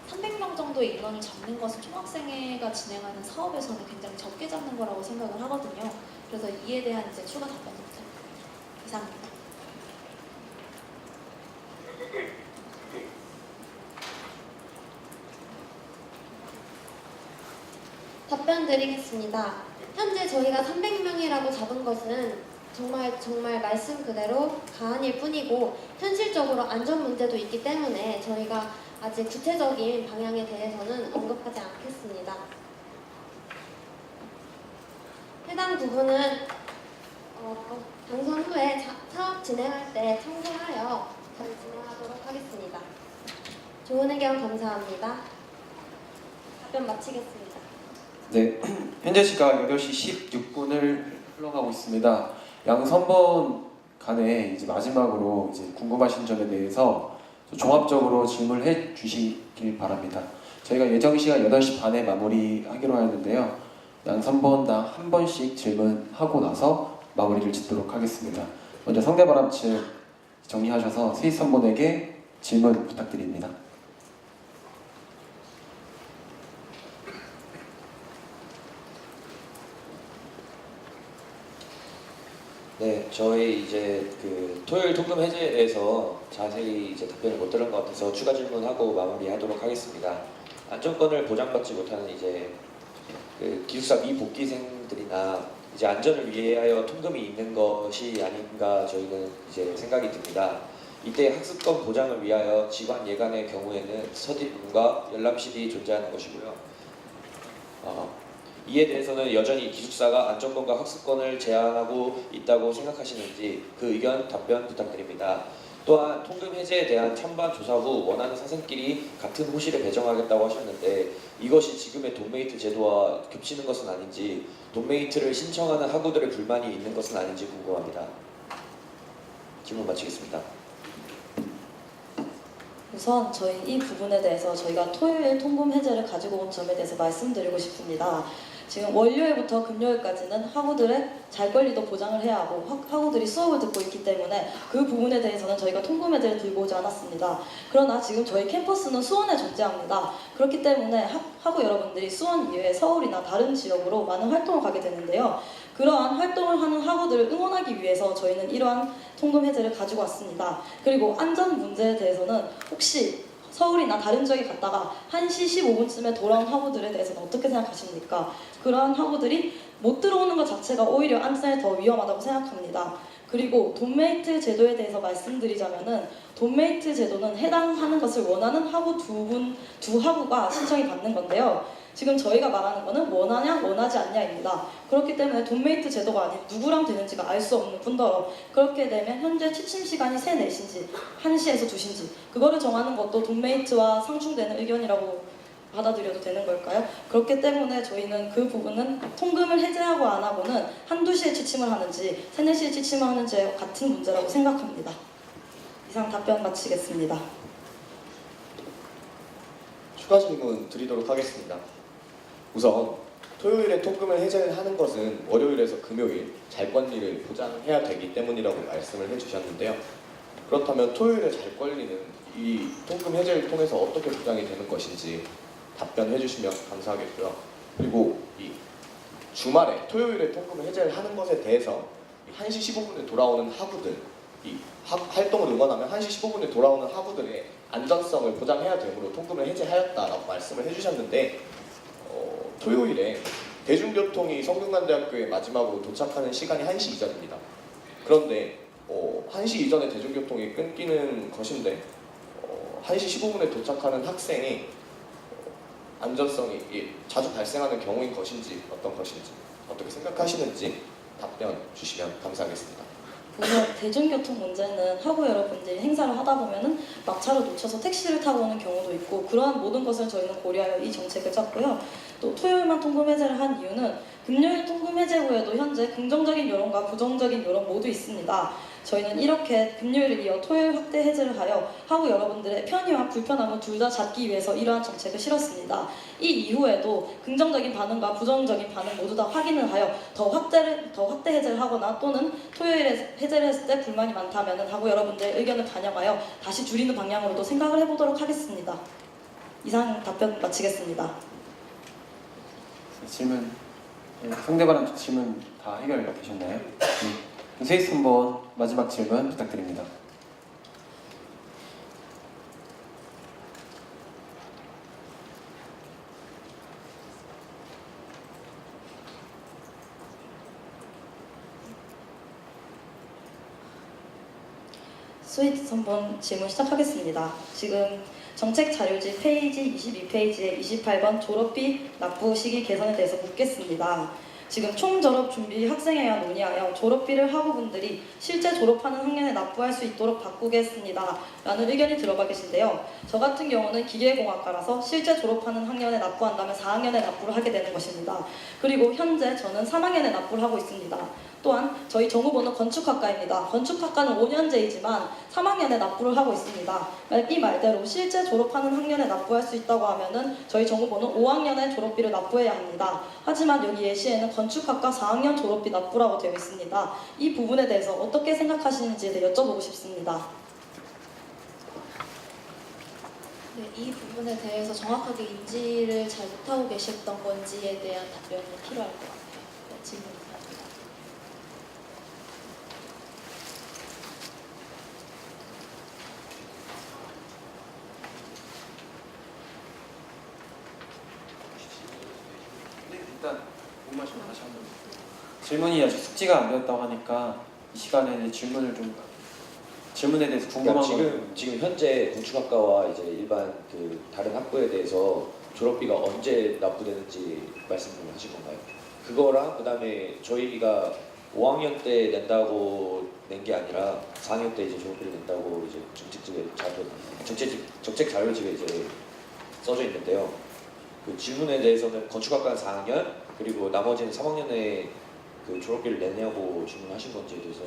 300명 정도의 인원을 잡는 것은 총학생회가 진행하는 사업에서는 굉장히 적게 잡는 거라고 생각을 하거든요. 그래서 이에 대한 이제 추가 답변 부탁드립니다. 이상입니다. 답변 드리겠습니다. 현재 저희가 300명이라고 잡은 것은 정말 말씀 그대로 가안일 뿐이고, 현실적으로 안전 문제도 있기 때문에 저희가 아직 구체적인 방향에 대해서는 언급하지 않겠습니다. 해당 부분은 당선 후에 사업 진행할 때 참고하여 잘 진행하도록 하겠습니다. 좋은 의견 감사합니다. 답변 마치겠습니다. 네, 현재 시각 8시 16분을 흘러가고 있습니다. 양 선번 간에 이제 마지막으로 이제 궁금하신 점에 대해서 종합적으로 질문해 주시길 바랍니다. 저희가 예정 시간 8시 반에 마무리하기로 하였는데요. 양 선번당 한 번씩 질문하고 나서 마무리를 짓도록 하겠습니다. 먼저 성대바람 측 정리하셔서 세희 선번에게 질문 부탁드립니다. 네, 저희 이제 그 토요일 통금 해제에 대해서 자세히 이제 답변을 못 들은 것 같아서 추가 질문하고 마무리하도록 하겠습니다. 안전권을 보장받지 못하는 이제 그 기숙사 미복귀생들이나 이제 안전을 위하여 통금이 있는 것이 아닌가 저희는 이제 생각이 듭니다. 이때 학습권 보장을 위하여 지관 예관의 경우에는 스터디룸과 열람실이 존재하는 것이고요. 이에 대해서는 여전히 기숙사가 안전권과 학습권을 제한하고 있다고 생각하시는지 그 의견 답변 부탁드립니다. 또한 통금 해제에 대한 찬반 조사 후 원하는 사생끼리 같은 호실에 배정하겠다고 하셨는데, 이것이 지금의 돔메이트 제도와 겹치는 것은 아닌지, 돔메이트를 신청하는 학우들의 불만이 있는 것은 아닌지 궁금합니다. 질문 마치겠습니다. 우선 저희 이 부분에 대해서 저희가 토요일 통금 해제를 가지고 온 점에 대해서 말씀드리고 싶습니다. 지금 월요일부터 금요일까지는 학우들의 잘 권리도 보장을 해야 하고 학우들이 수업을 듣고 있기 때문에 그 부분에 대해서는 저희가 통금 해제를 들고 오지 않았습니다. 그러나 지금 저희 캠퍼스는 수원에 존재합니다. 그렇기 때문에 학우 여러분들이 수원 이외에 서울이나 다른 지역으로 많은 활동을 가게 되는데요. 그러한 활동을 하는 학우들을 응원하기 위해서 저희는 이러한 통금 해제를 가지고 왔습니다. 그리고 안전 문제에 대해서는 혹시 서울이나 다른 지역에 갔다가 1시 15분쯤에 돌아온 학우들에 대해서는 어떻게 생각하십니까? 그러한 학우들이 못 들어오는 것 자체가 오히려 안전에 더 위험하다고 생각합니다. 그리고 돈메이트 제도에 대해서 말씀드리자면은 돈메이트 제도는 해당하는 것을 원하는 하부 두 하부가 신청이 받는 건데요. 지금 저희가 말하는 거는 원하냐 원하지 않냐입니다. 그렇기 때문에 돈메이트 제도가 아닌 누구랑 되는지가 알 수 없는 뿐더러 그렇게 되면 현재 취침 시간이 3, 4시인지 1시에서 2시인지 그거를 정하는 것도 돈메이트와 상충되는 의견이라고 받아들여도 되는 걸까요? 그렇기 때문에 저희는 그 부분은 통금을 해제하고 안 하고는 한두 시에 취침을 하는지 3, 4시에 취침을 하는지 같은 문제라고 생각합니다. 이상 답변 마치겠습니다. 추가 질문 드리도록 하겠습니다. 우선 토요일에 통금을 해제하는 것은 월요일에서 금요일 잘 권리를 보장해야 되기 때문이라고 말씀을 해주셨는데요. 그렇다면 토요일에 잘 권리는 이 통금 해제를 통해서 어떻게 보장이 되는 것인지 답변해 주시면 감사하겠고요. 그리고 이 주말에 토요일에 통금 해제를 하는 것에 대해서 1시 15분에 돌아오는 하부들, 이 활동을 응원하면 1시 15분에 돌아오는 하부들의 안전성을 보장해야 되므로 통금을 해제하였다라고 말씀을 해주셨는데 토요일에 대중교통이 성균관대학교에 마지막으로 도착하는 시간이 1시 이전입니다. 그런데 1시 이전에 대중교통이 끊기는 것인데 1시 15분에 도착하는 학생이 안전성이 자주 발생하는 경우인 것인지 어떤 것인지 어떻게 생각하시는지 답변 주시면 감사하겠습니다. 우선 대중교통 문제는 하고 여러분들이 행사를 하다 보면은 막차를 놓쳐서 택시를 타고 오는 경우도 있고 그러한 모든 것을 저희는 고려하여 이 정책을 짰고요. 또 토요일만 통금 해제를 한 이유는 금요일 통금 해제 후에도 현재 긍정적인 여론과 부정적인 여론 모두 있습니다. 저희는 이렇게 금요일을 이어 토요일 확대 해제를 하여 하고 여러분들의 편의와 불편함을 둘 다 잡기 위해서 이러한 정책을 실었습니다. 이 이후에도 긍정적인 반응과 부정적인 반응 모두 다 확인을 하여 더 확대 해제를 하거나 또는 토요일에 해제를 했을 때 불만이 많다면 하고 여러분들의 의견을 반영하여 다시 줄이는 방향으로도 생각을 해보도록 하겠습니다. 이상 답변 마치겠습니다. 질문, 상대방 질문 다 해결되셨나요? 세이스 한번 마지막 질문 부탁드립니다. 스위트 한번 질문 시작하겠습니다. 지금 정책 자료지 페이지 22페이지에 28번 졸업비 납부 시기 개선에 대해서 묻겠습니다. 지금 총졸업 준비 학생회와 논의하여 졸업비를 학우분들이 실제 졸업하는 학년에 납부할 수 있도록 바꾸겠습니다. 라는 의견이 들어가 계신데요. 저 같은 경우는 기계공학과라서 실제 졸업하는 학년에 납부한다면 4학년에 납부를 하게 되는 것입니다. 그리고 현재 저는 3학년에 납부를 하고 있습니다. 또한 저희 정후보는 건축학과입니다. 건축학과는 5년제이지만 3학년에 납부를 하고 있습니다. 이 말대로 실제 졸업하는 학년에 납부할 수 있다고 하면은 저희 정후보는 5학년에 졸업비를 납부해야 합니다. 하지만 여기 예시에는 건축학과 4학년 졸업비 납부라고 되어 있습니다. 이 부분에 대해서 어떻게 생각하시는지에 대해 여쭤보고 싶습니다. 네, 이 부분에 대해서 정확하게 인지를 잘 못하고 계셨던 건지에 대한 답변이 필요할 것 같아요. 네, 질문 감사합니다. 네, 일단 공부하시고 다시 한번 질문이 아직 숙지가 안 되었다고 하니까 이 시간에 이제 질문에 대해서 궁금한 거 지금 현재 건축학과와 이제 일반 그 다른 학부에 대해서 졸업비가 언제 납부되는지 말씀을 하실 건가요? 그거랑 그다음에 저희가 5학년 때 낸다고 낸 게 아니라 4학년 때 이제 졸업비를 낸다고 이제 정책 자료집에 이제 써져 있는데요. 그 질문에 대해서는 건축학과는 4학년 그리고 나머지는 3학년에 그 졸업비를 내냐고 질문하신 건지에 대해서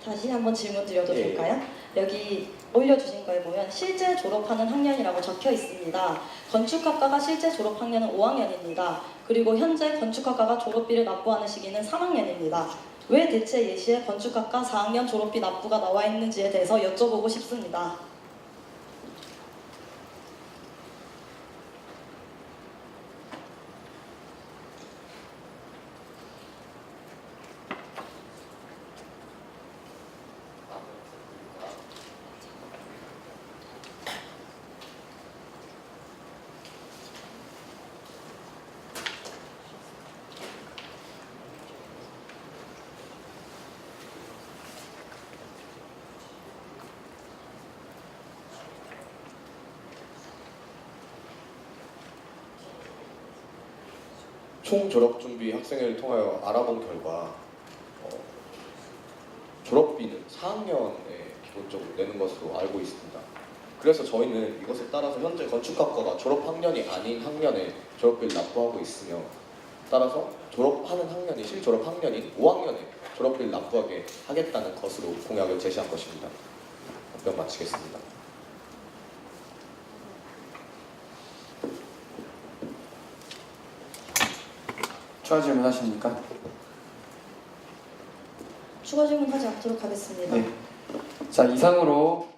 다시 한번 질문 드려도 예. 될까요? 여기 올려주신 거에 보면 실제 졸업하는 학년이라고 적혀 있습니다. 건축학과가 실제 졸업 학년은 5학년입니다. 그리고 현재 건축학과가 졸업비를 납부하는 시기는 3학년입니다. 왜 대체 예시에 건축학과 4학년 졸업비 납부가 나와 있는지에 대해서 여쭤보고 싶습니다. 총 졸업 준비 학생을 통하여 알아본 결과 졸업비는 4학년에 기본적으로 내는 것으로 알고 있습니다. 그래서 저희는 이것에 따라서 현재 건축학과가 졸업 학년이 아닌 학년에 졸업비를 납부하고 있으며 따라서 졸업하는 학년이 실졸업 학년인 5학년에 졸업비를 납부하게 하겠다는 것으로 공약을 제시한 것입니다. 답변 마치겠습니다. 추가 질문 하십니까? 추가 질문하지 않도록 하겠습니다. 네. 자, 이상으로